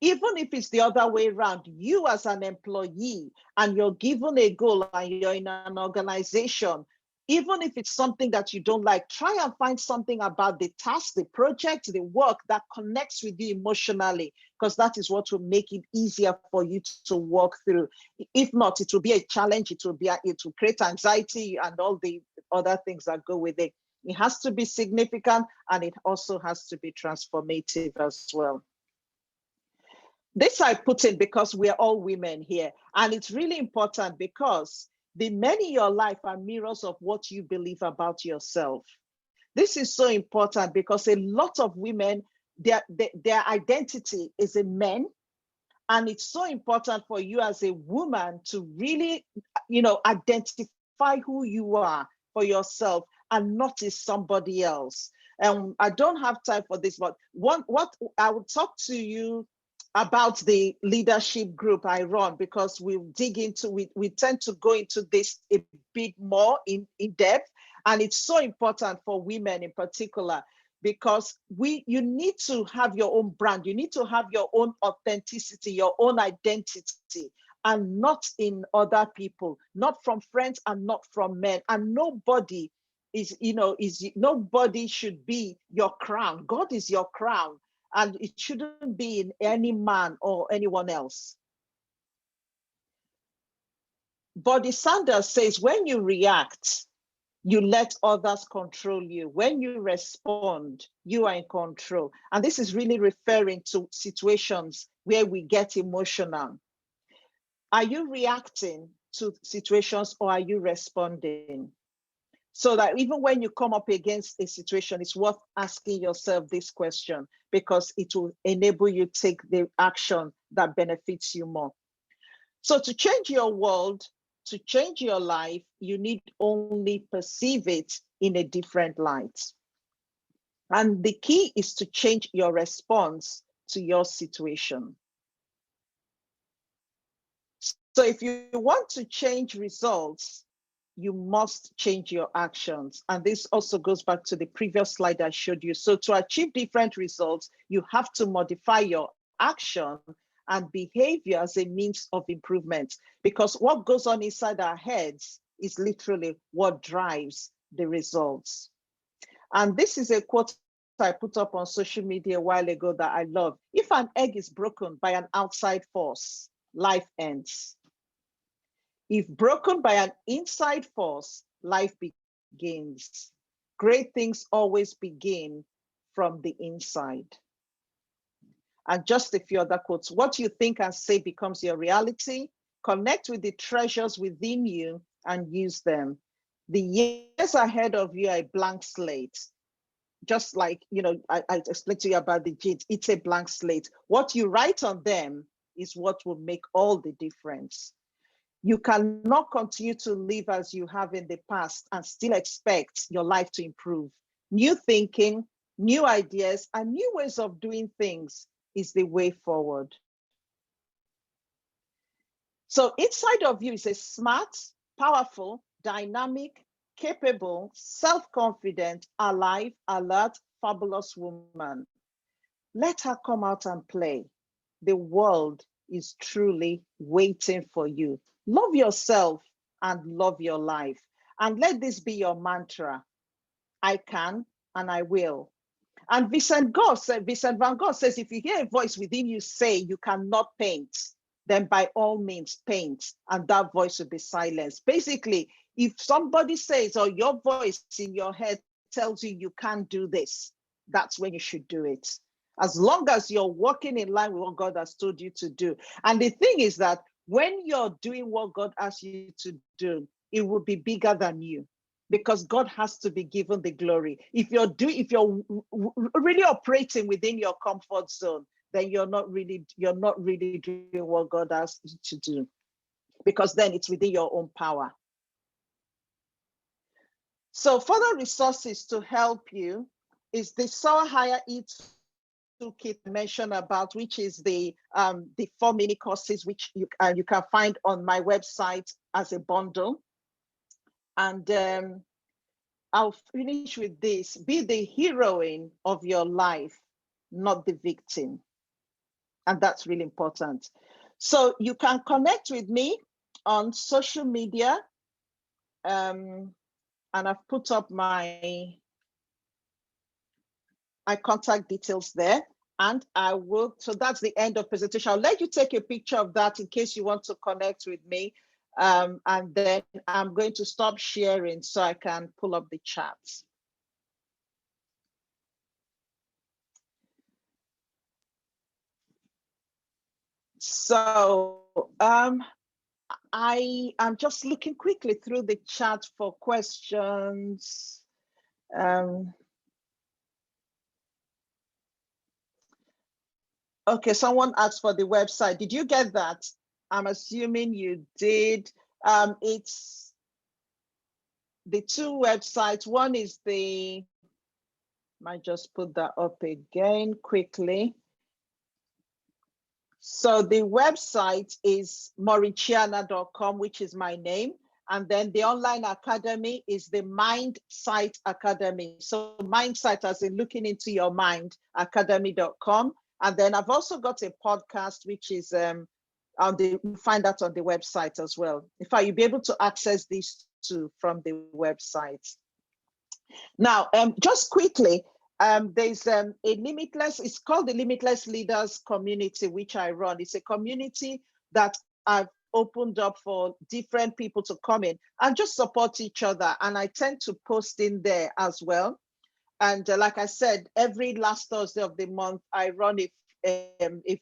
Even if it's the other way around, you as an employee and you're given a goal and you're in an organization, even if it's something that you don't like, try and find something about the task, the project, the work that connects with you emotionally, because that is what will make it easier for you to work through. If not, it will be a challenge. It will create anxiety and all the other things that go with it. It has to be significant, and it also has to be transformative as well. This I put in because we're all women here, and it's really important because the men in your life are mirrors of what you believe about yourself. This is so important because a lot of women, their identity is in men, and it's so important for you as a woman to really, identify who you are for yourself and not as somebody else. I don't have time for this, but what I will talk to you about the leadership group I run, because we tend to go into this a bit more in depth. And it's so important for women in particular, because you need to have your own brand. You need to have your own authenticity, your own identity, and not in other people, not from friends and not from men. And nobody nobody should be your crown. God is your crown. And it shouldn't be in any man or anyone else. Bernie Sanders says, when you react, you let others control you. When you respond, you are in control. And this is really referring to situations where we get emotional. Are you reacting to situations, or are you responding? So that even when you come up against a situation, it's worth asking yourself this question, because it will enable you to take the action that benefits you more. So to change your world, to change your life, you need only perceive it in a different light. And the key is to change your response to your situation. So if you want to change results, you must change your actions. And this also goes back to the previous slide I showed you. So to achieve different results, you have to modify your action and behavior as a means of improvement, because what goes on inside our heads is literally what drives the results. And this is a quote I put up on social media a while ago that I love. If an egg is broken by an outside force, life ends. If broken by an inside force, life begins. Great things always begin from the inside. And just a few other quotes. What you think and say becomes your reality. Connect with the treasures within you and use them. The years ahead of you are a blank slate. Just like, I explained to you about the genes, it's a blank slate. What you write on them is what will make all the difference. You cannot continue to live as you have in the past and still expect your life to improve. New thinking, new ideas, and new ways of doing things is the way forward. So inside of you is a smart, powerful, dynamic, capable, self-confident, alive, alert, fabulous woman. Let her come out and play. The world is truly waiting for you. Love yourself and love your life. And let this be your mantra. I can and I will. And Vincent van Gogh says, if you hear a voice within you say you cannot paint, then by all means paint, and that voice will be silenced. Basically, if somebody says, or your voice in your head tells you you can't do this, that's when you should do it. As long as you're walking in line with what God has told you to do. And the thing is that when you're doing what God asks you to do, it will be bigger than you, because God has to be given the glory. If you're really operating within your comfort zone, then you're not really doing what God asks you to do, because then it's within your own power. So further resources to help you is the Soar Higher It toolkit I mentioned about, which is the 4 mini courses, which you can find on my website as a bundle. And I'll finish with this. Be the heroine of your life, not the victim. And that's really important. So you can connect with me on social media. And I've put up my contact details there. And I will, so that's the end of presentation. I'll let you take a picture of that in case you want to connect with me. And then I'm going to stop sharing so I can pull up the chats. So I am just looking quickly through the chat for questions. Okay, someone asked for the website. Did you get that? I'm assuming you did. It's the two websites. One is the, might just put that up again quickly. So the website is mauriciana.com, which is my name. And then the online academy is the Mindsight Academy. So Mindsight as in looking into your mind, academy.com. And then I've also got a podcast, which is you find that on the website as well. In fact, you'll be able to access these two from the website. Now, just quickly, there's a limitless, it's called the Limitless Leaders Community, which I run. It's a community that I've opened up for different people to come in and just support each other. And I tend to post in there as well. And like I said, every last Thursday of the month, I run a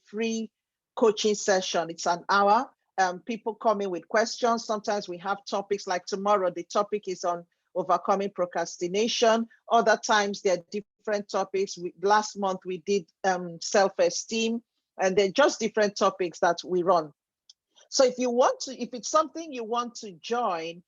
free coaching session. It's an hour. People come in with questions. Sometimes we have topics like tomorrow, the topic is on overcoming procrastination. Other times there are different topics. Last month we did self-esteem, and they're just different topics that we run. So if you want to, if it's something you want to join,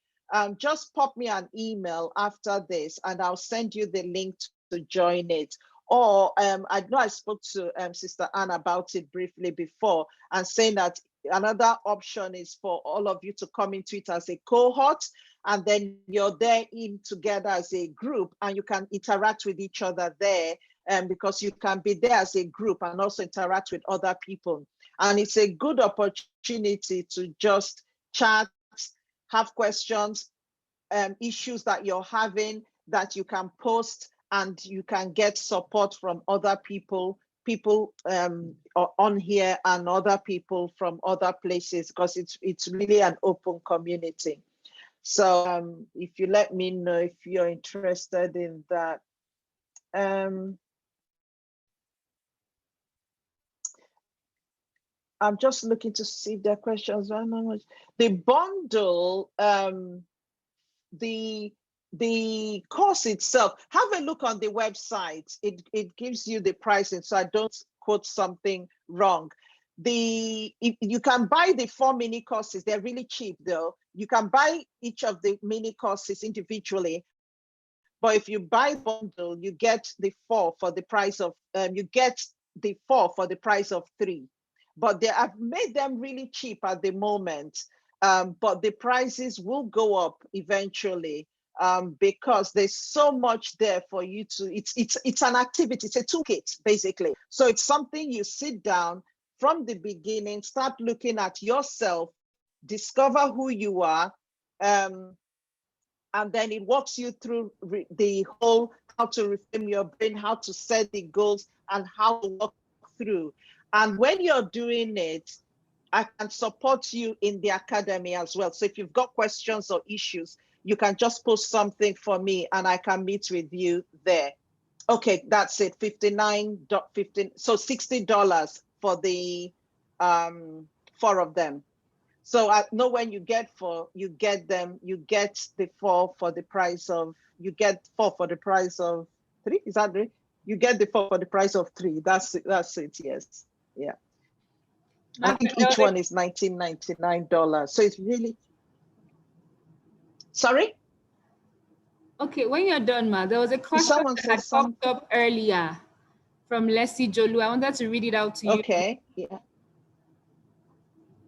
just pop me an email after this and I'll send you the link to join it. Or I know I spoke to Sister Anne about it briefly before, and saying that another option is for all of you to come into it as a cohort, and then you're there in together as a group and you can interact with each other there, because you can be there as a group and also interact with other people. And it's a good opportunity to just chat, have questions, issues that you're having that you can post, and you can get support from other people on here and other people from other places, because it's really an open community. So if you let me know if you're interested in that. I'm just looking to see if there are questions. The bundle, the course itself, have a look on the website. It gives you the pricing, so I don't quote something wrong. You can buy the 4 mini courses. They're really cheap though. You can buy each of the mini courses individually, but if you buy the bundle, you get the 4 for the price of you get the 4 for the price of 3. But I've made them really cheap at the moment, but the prices will go up eventually, because there's so much there for you to, it's an activity, it's a toolkit basically. So it's something you sit down from the beginning, start looking at yourself, discover who you are, and then it walks you through the whole, how to reframe your brain, how to set the goals, and how to walk through. And when you're doing it, I can support you in the academy as well. So if you've got questions or issues, you can just post something for me and I can meet with you there. Okay, that's it, $59.15, so $60 for the 4 of them. So I know when you get 4, you get them, you get the 4 for the price of, you get 4 for the price of 3, is that right? You get the 4 for the price of 3, that's it, yes, yeah. I think each one is $19.99, so it's really, sorry? Okay, when you're done, Ma, there was a question that had popped up earlier from Leslie Jolu. I wanted to read it out to you. Okay, yeah.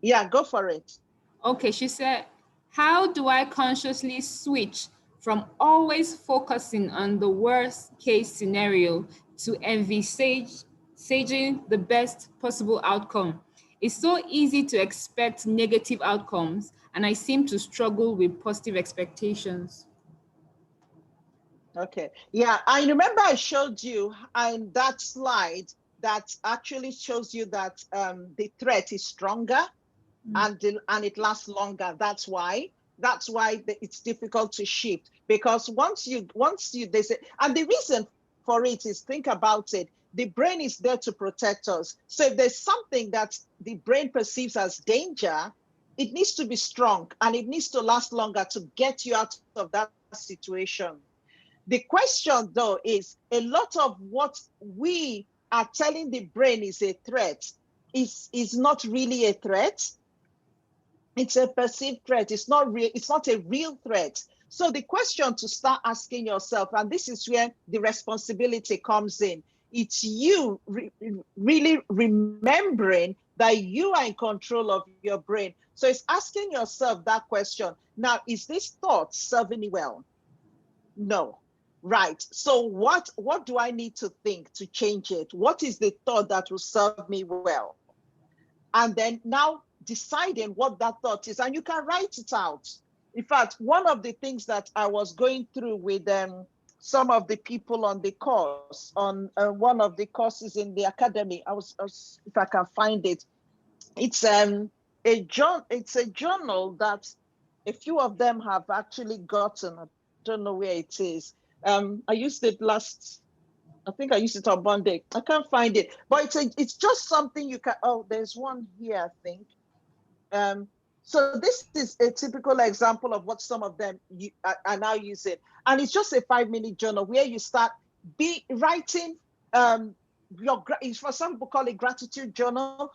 Yeah, go for it. Okay, she said, how do I consciously switch from always focusing on the worst case scenario to envisaging the best possible outcome. It's so easy to expect negative outcomes, and I seem to struggle with positive expectations. Okay. Yeah, I remember I showed you in that slide that actually shows you that the threat is stronger and it lasts longer. That's why it's difficult to shift, because once you they say, and the reason for it is, think about it, the brain is there to protect us. So if there's something that the brain perceives as danger, it needs to be strong and it needs to last longer to get you out of that situation. The question, though, is a lot of what we are telling the brain is a threat is not really a threat. It's a perceived threat. It's not real. It's not a real threat. So the question to start asking yourself, and this is where the responsibility comes in, it's you really remembering that you are in control of your brain. So it's asking yourself that question. Now, is this thought serving me well? No. Right. So what do I need to think to change it? What is the thought that will serve me well? And then now deciding what that thought is, and you can write it out. In fact, one of the things that I was going through with some of the people on the course, on one of the courses in the academy, I was if I can find it, it's a journal that a few of them have actually gotten. I don't know where it is. I used it I think I used it on Monday. I can't find it, but it's just something you can. Oh, there's one here, I think. So this is a typical example of what some of them are now using, and it's just a 5-minute journal where you start writing. For some people call it gratitude journal.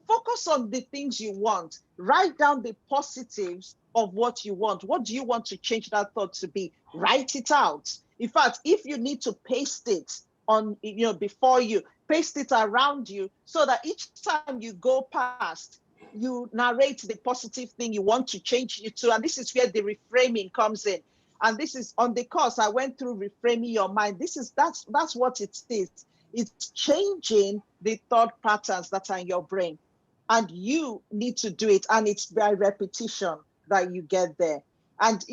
Focus on the things you want. Write down the positives of what you want. What do you want to change that thought to be? Write it out. In fact, if you need to paste it on, before you paste it around you, so that each time you go past, you narrate the positive thing you want to change it to. And this is where the reframing comes in. And this is on the course, I went through reframing your mind. That's what it is. It's changing the thought patterns that are in your brain. And you need to do it. And it's by repetition that you get there. And,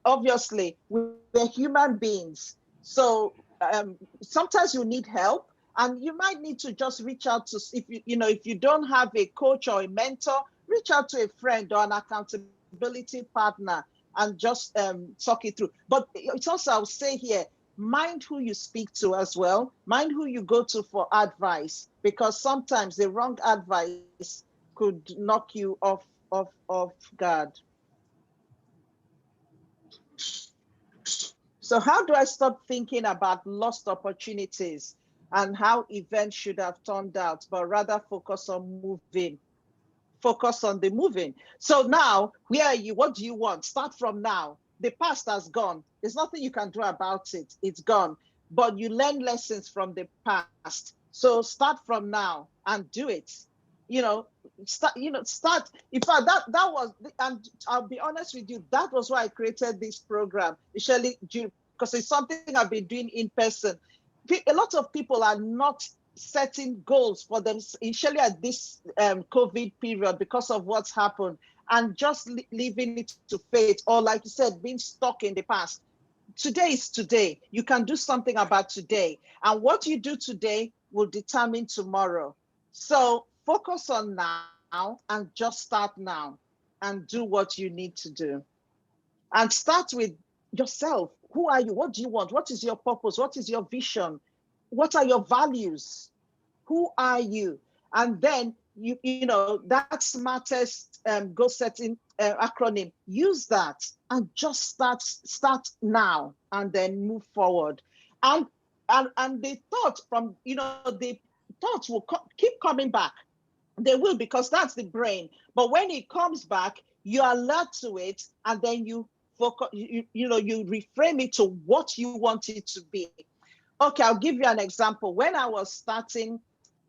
obviously, we're human beings. So sometimes you need help. And you might need to just reach out to, if you don't have a coach or a mentor, reach out to a friend or an accountability partner and just talk it through. But it's also, I'll say here, mind who you speak to as well. Mind who you go to for advice, because sometimes the wrong advice could knock you off guard. So how do I stop thinking about lost opportunities and how events should have turned out, but rather focus on moving? Focus on the moving. So now, where are you? What do you want? Start from now. The past has gone. There's nothing you can do about it. It's gone. But you learn lessons from the past. So start from now and do it. Start. In fact, that was, and I'll be honest with you, that was why I created this program, initially, because it's something I've been doing in person. A lot of people are not setting goals for them, initially at this COVID period, because of what's happened, and just leaving it to fate, or like you said, being stuck in the past. Today is today. You can do something about today. And what you do today will determine tomorrow. So focus on now and just start now and do what you need to do. And start with yourself. Who are you? What do you want? What is your purpose? What is your vision? What are your values? Who are you? And then, that smartest goal setting acronym, use that and just start now and then move forward. And the thought from, the thoughts will keep coming back. They will, because that's the brain. But when it comes back, you alert to it, and then you focus, you reframe it to what you want it to be. Okay, I'll give you an example. When I was starting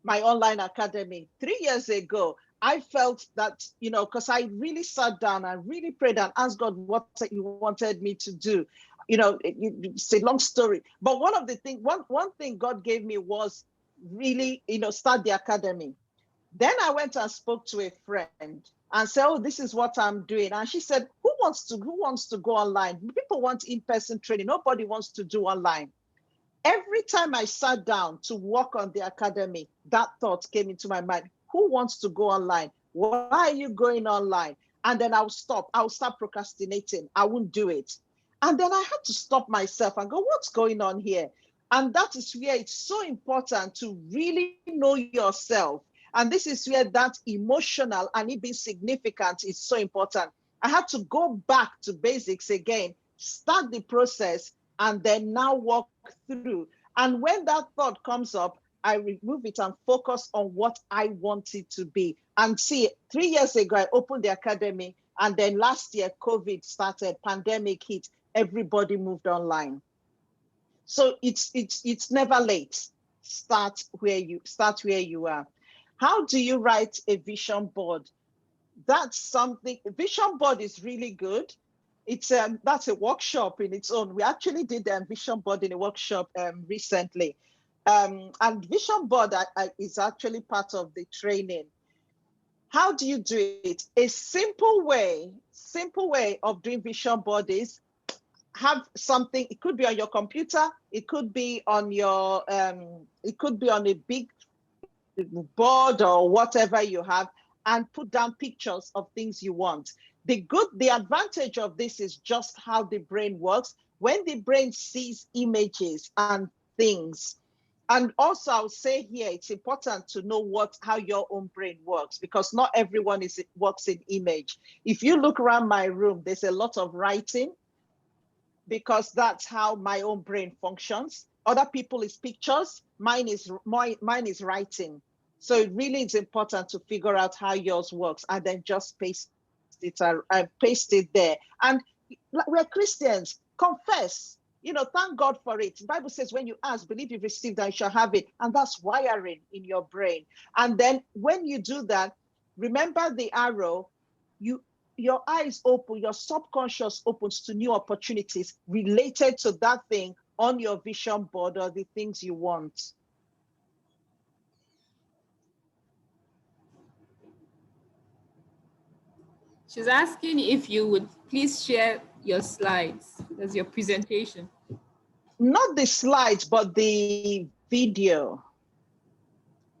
my online academy 3 years ago, I felt that, because I really sat down and really prayed and asked God what He wanted me to do. It's a long story, but one thing God gave me was really, start the academy. Then I went and spoke to a friend and said, "Oh, this is what I'm doing." And she said, who wants to go online? People want in-person training. Nobody wants to do online. Every time I sat down to work on the academy, that thought came into my mind. Who wants to go online? Why are you going online? And then I'll stop. I'll start procrastinating. I won't do it. And then I had to stop myself and go, what's going on here? And that is where it's so important to really know yourself. And this is where that emotional and it being significant is so important. I had to go back to basics again, start the process, and then now walk through. And when that thought comes up, I remove it and focus on what I want it to be. And see, 3 years ago, I opened the academy. And then last year, COVID started, pandemic hit, everybody moved online. So it's never late. Start where you are. How do you write a vision board? That's something. Vision board is really good. It's that's a workshop in its own. We actually did a vision board in a workshop recently, and vision board is actually part of the training. How do you do it? A simple way of doing vision board is have something. It could be on your computer. It could be on your. It could be on a big board or whatever you have, and put down pictures of things you want. The advantage of this is just how the brain works. When the brain sees images and things, and also I'll say here, it's important to know how your own brain works, because not everyone works in image. If you look around my room, there's a lot of writing, because that's how my own brain functions. Other people is pictures, mine is writing. So it really is important to figure out how yours works and then just paste it there. And we're Christians, confess, thank God for it. The Bible says, when you ask, believe you've received and you shall have it. And that's wiring in your brain. And then when you do that, remember the arrow, your eyes open, your subconscious opens to new opportunities related to that thing on your vision board or the things you want. She's asking if you would please share your slides as your presentation. Not the slides, but the video.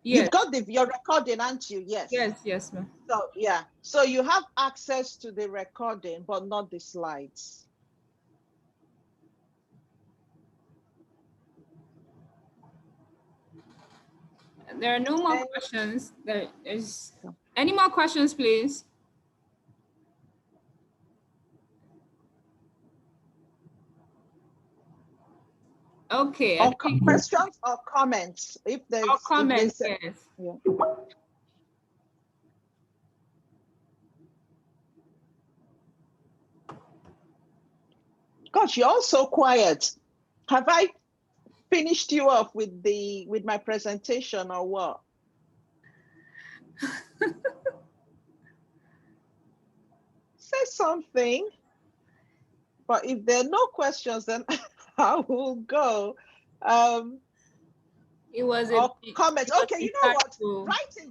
Yes. You've got your recording, aren't you? Yes. Yes, ma'am. So yeah, so you have access to the recording, but not the slides. There are no more questions. There is any more questions, please? Okay. Or questions or comments, if there's comments, yes. Yeah. Gosh, you're all so quiet. Have I finished you off with my presentation or what? Say something. But if there are no questions, then I will go. It was a comment. Okay, you know what? Write in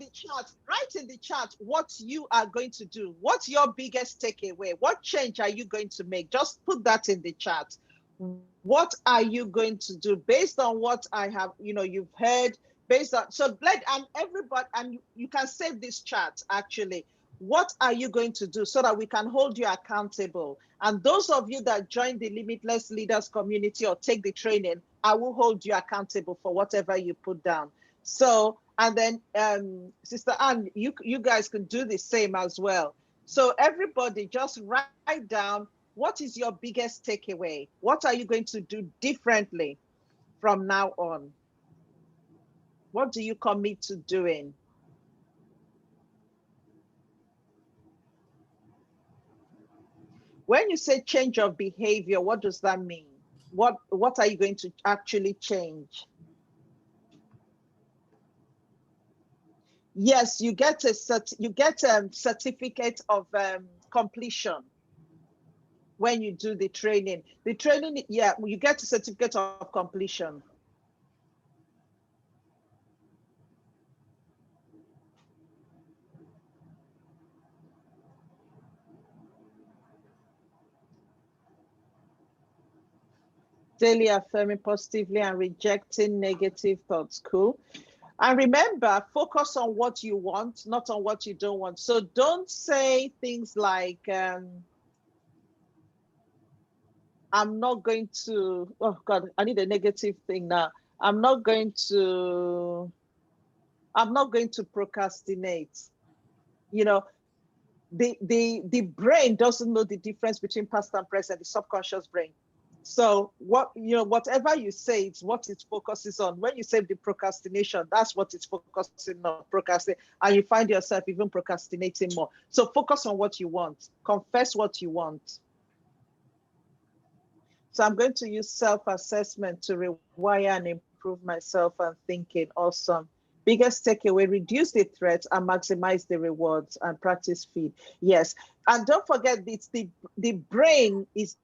the chat what you are going to do. What's your biggest takeaway? What change are you going to make? Just put that in the chat. What are you going to do based on what I have, you've heard, based on, so and everybody, and you can save this chat actually. What are you going to do so that we can hold you accountable? And those of you that join the Limitless Leaders community or take the training, I will hold you accountable for whatever you put down. So, and then Sister Anne, you guys can do the same as well. So everybody just write down, what is your biggest takeaway? What are you going to do differently from now on? What do you commit to doing? When you say change of behavior, what does that mean? What are you going to actually change? Yes, you get a certificate of completion when you do the training. The training, yeah, you get a certificate of completion. Daily affirming positively and rejecting negative thoughts. Cool. And remember, focus on what you want, not on what you don't want. So don't say things like, I'm not going to, oh God, I need a negative thing now. I'm not going to procrastinate. You know, the brain doesn't know the difference between past and present, the subconscious brain. So whatever you say, it's what it focuses on. When you say the procrastination, that's what it's focusing on, procrastinate, and you find yourself even procrastinating more. So focus on what you want. Confess what you want. So I'm going to use self-assessment to rewire and improve myself and thinking. Awesome. Biggest takeaway, reduce the threats and maximize the rewards and practice feed. Yes. And don't forget, it's the brain is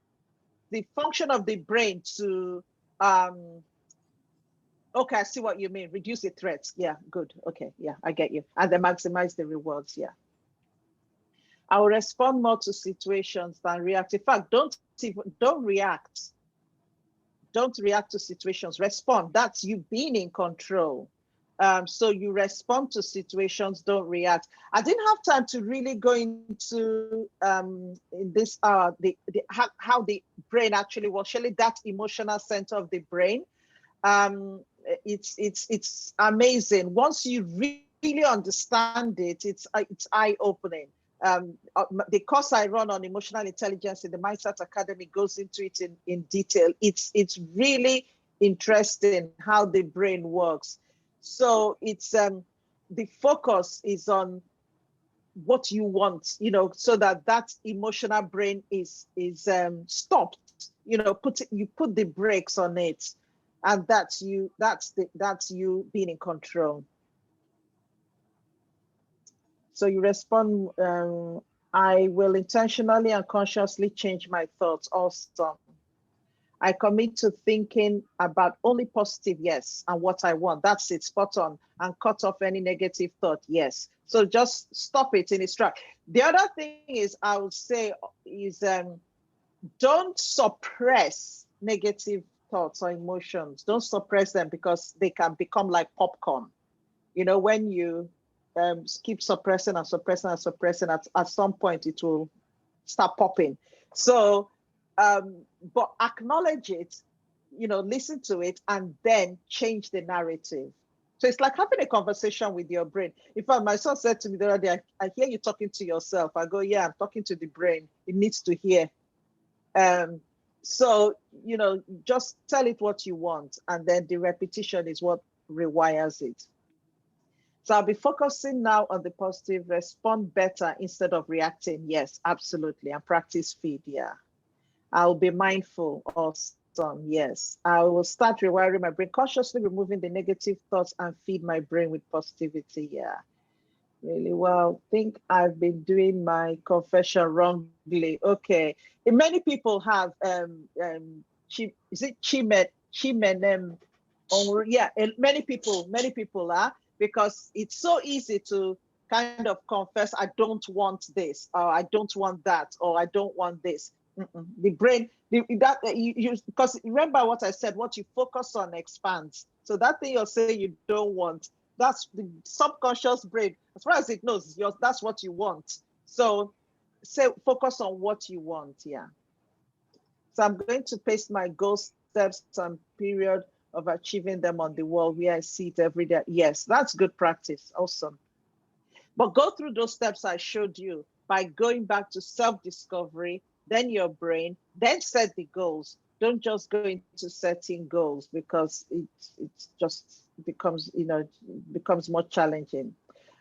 the function of the brain to, okay, I see what you mean. Reduce the threats. Yeah, good. Okay, yeah, I get you. And then maximize the rewards. Yeah. I will respond more to situations than react. In fact, don't react. Don't react to situations. Respond. That's you being in control. So you respond to situations, don't react. I didn't have time to really go into in this how the brain actually works. Surely that emotional center of the brain. It's amazing. Once you really understand it, it's eye-opening. The course I run on emotional intelligence in the Mindset Academy goes into it in detail. It's really interesting how the brain works. So it's the focus is on what you want, so that emotional brain is stopped. You put the brakes on it, and that's you being in control. So you respond, I will intentionally and consciously change my thoughts. Awesome. I commit to thinking about only positive, yes, and what I want. That's it, spot on. And cut off any negative thought, yes. So just stop it in its track. The other thing is, I would say, is don't suppress negative thoughts or emotions. Don't suppress them, because they can become like popcorn. When you keep suppressing and suppressing and suppressing, at some point it will start popping. So, but acknowledge it, listen to it, and then change the narrative. So it's like having a conversation with your brain. In fact, my son said to me the other day, I hear you talking to yourself. I go, yeah, I'm talking to the brain. It needs to hear. So, just tell it what you want, and then the repetition is what rewires it. So I'll be focusing now on the positive, respond better instead of reacting. Yes, absolutely. And practice feed. Yeah. I'll be mindful. Awesome. Yes. I will start rewiring my brain, consciously removing the negative thoughts and feed my brain with positivity. Yeah. Really well. Think I've been doing my confession wrongly. Okay. And many people have is it Chimenem? Yeah, many people are, because it's so easy to kind of confess, I don't want this, or I don't want that, or I don't want this. The brain, because remember what I said, what you focus on expands. So that thing you're saying you don't want, that's the subconscious brain. As far as it knows, that's what you want. So focus on what you want. Yeah. So I'm going to paste my goal steps and period of achieving them on the wall where I see it every day. Yes, that's good practice. Awesome. But go through those steps I showed you by going back to self-discovery, then your brain, then set the goals. Don't just go into setting goals, because it's just becomes more challenging.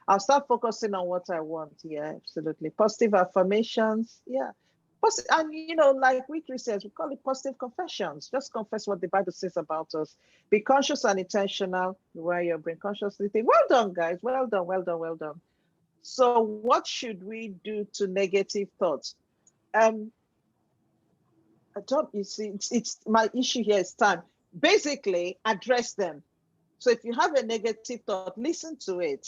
I'll start focusing on what I want. Yeah, absolutely. Positive affirmations. Yeah. And you know, like we Christians, we call it positive confessions. Just confess what the Bible says about us. Be conscious and intentional where your brain consciously think. Well done, guys. Well done, well done, well done. So what should we do to negative thoughts? I don't, you see, it's my issue here is time. Basically, address them. So if you have a negative thought, listen to it,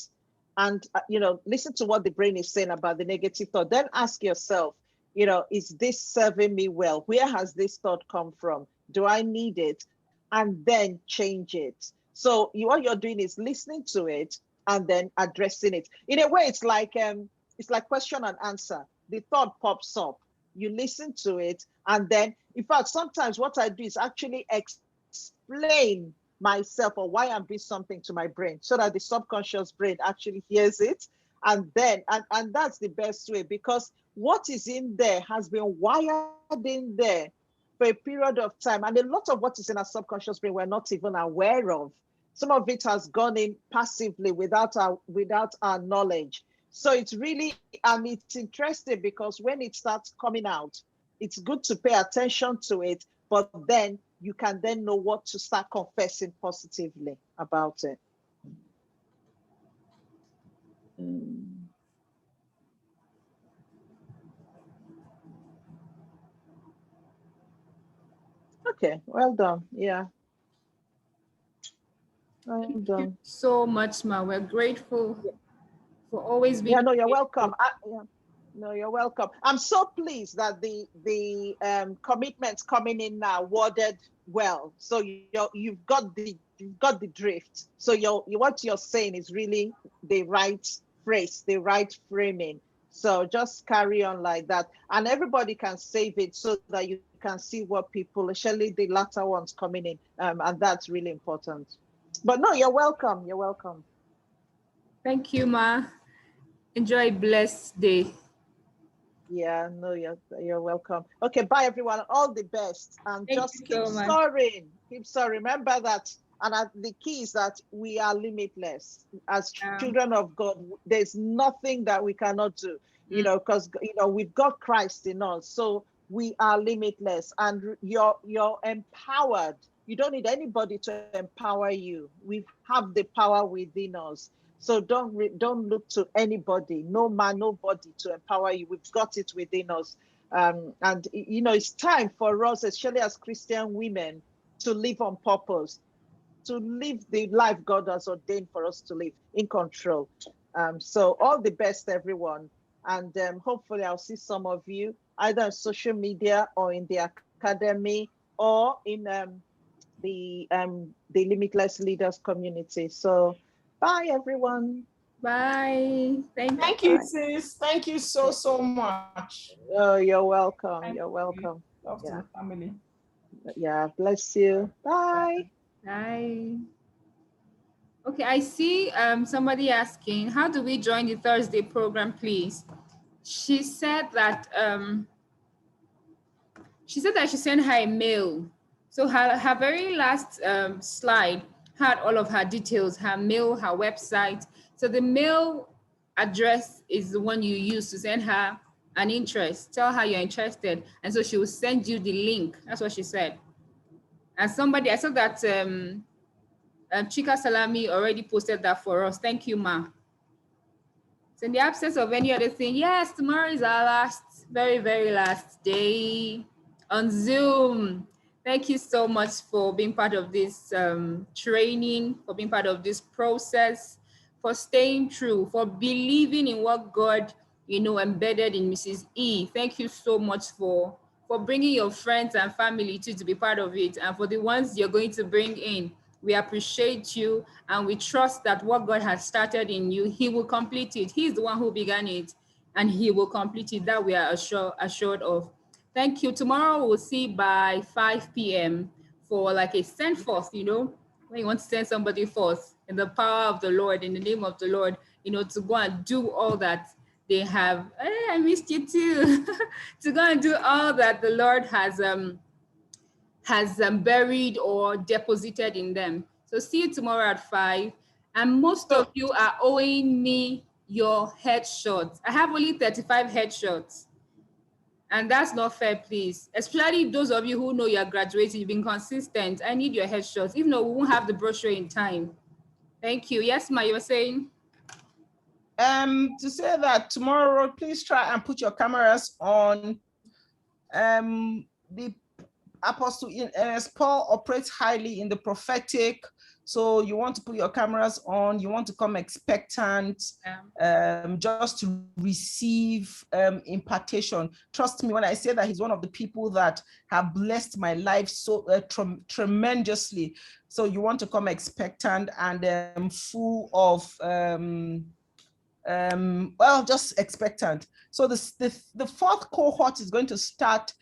and you know, listen to what the brain is saying about the negative thought. Then ask yourself, you know, is this serving me well? Where has this thought come from? Do I need it? And then change it. So what you're doing is listening to it and then addressing it. In a way, it's like question and answer. The thought pops up. You listen to it, and then, in fact, sometimes what I do is actually explain myself or why I'm doing something to my brain so that the subconscious brain actually hears it. And then, and that's the best way, because what is in there has been wired in there for a period of time. And a lot of what is in our subconscious brain, we're not even aware of. Some of it has gone in passively without our knowledge. So it's really, and it's interesting because when it starts coming out, it's good to pay attention to it, but then you can then know what to start confessing positively about it. Okay, well done. Yeah. Well Thank done. you so much, Ma. We're grateful for always being. Yeah, no, you're welcome. Yeah. No, you're welcome. I'm so pleased that the commitments coming in now worded well. So you've got the drift. So what you're saying is really the right phrase, the right framing. So just carry on like that, and everybody can save it so that you can see what people, especially the latter ones coming in, and that's really important. But no, you're welcome. You're welcome. Thank you, Ma. Enjoy a blessed day. Yeah, no, you're welcome. Okay, bye everyone. All the best, and Thank just you keep so much. soaring. Keep soaring. Remember that, and the key is that we are limitless as children of God. There's nothing that we cannot do, you know, because we've got Christ in us, so we are limitless, and you're empowered. You don't need anybody to empower you. We have the power within us. So don't look to anybody, no man, nobody to empower you. We've got it within us. And it's time for us, especially as Christian women, to live on purpose, to live the life God has ordained for us to live in control. So all the best, everyone. And hopefully I'll see some of you either on social media or in the academy or in the Limitless Leaders community. So bye, everyone. Bye. Thank you, sis. Thank you so much. Oh, you're welcome. You're welcome. Love to the family. Yeah, bless you. Bye. Bye. Okay, I see somebody asking, how do we join the Thursday program, please? She said that she sent her a mail. So her very last slide had all of her details, her mail, her website. So the mail address is the one you use to send her an interest. Tell her you're interested. And so she will send you the link. That's what she said. And somebody, I saw that Chika Salami already posted that for us. Thank you, Ma. So in the absence of any other thing, yes, tomorrow is our last, very, very last day on Zoom. Thank you so much for being part of this training, for being part of this process, for staying true, for believing in what God, embedded in Mrs. E. Thank you so much for bringing your friends and family too to be part of it. And for the ones you're going to bring in, we appreciate you, and we trust that what God has started in you, He will complete it. He's the one who began it, and He will complete it. That we are assured of. Thank you. Tomorrow we'll see by 5 p.m. for like a send forth, when you want to send somebody forth in the power of the Lord, in the name of the Lord, to go and do all that they have. Hey, I missed you too. To go and do all that the Lord has buried or deposited in them. So see you tomorrow at 5. And most of you are owing me your headshots. I have only 35 headshots. And that's not fair, please. Especially those of you who know you're graduating, you've been consistent. I need your headshots. If not, we won't have the brochure in time. Thank you. Yes, Ma, you were saying? To say that tomorrow, please try and put your cameras on. The Apostle Paul operates highly in the prophetic. So you want to put your cameras on, you want to come expectant, just to receive impartation. Trust me when I say that he's one of the people that have blessed my life so tremendously. So you want to come expectant and full of, well, just expectant. So the fourth cohort is going to start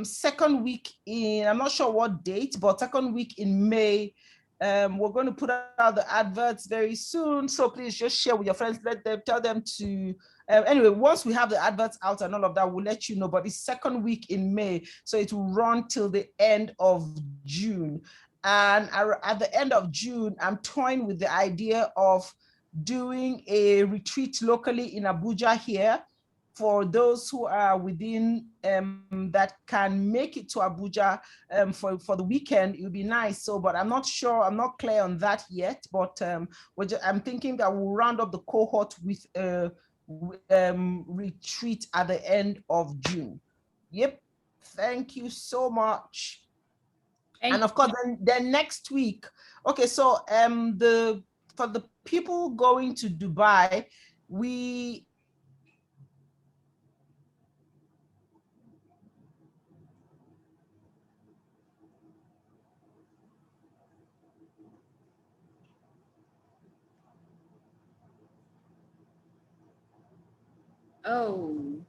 second week in, I'm not sure what date, but second week in May. We're going to put out the adverts very soon. So please just share with your friends, let them, tell them to, anyway, once we have the adverts out and all of that, we'll let you know, but it's second week in May. So it will run till the end of June. And at the end of June, I'm toying with the idea of doing a retreat locally in Abuja here for those who are within that can make it to Abuja for the weekend. It would be nice. So, but I'm not sure, I'm not clear on that yet, but I'm thinking that we'll round up the cohort with a retreat at the end of June. Yep. Thank you so much. And of course, then next week, okay, so for the people going to Dubai, we Oh,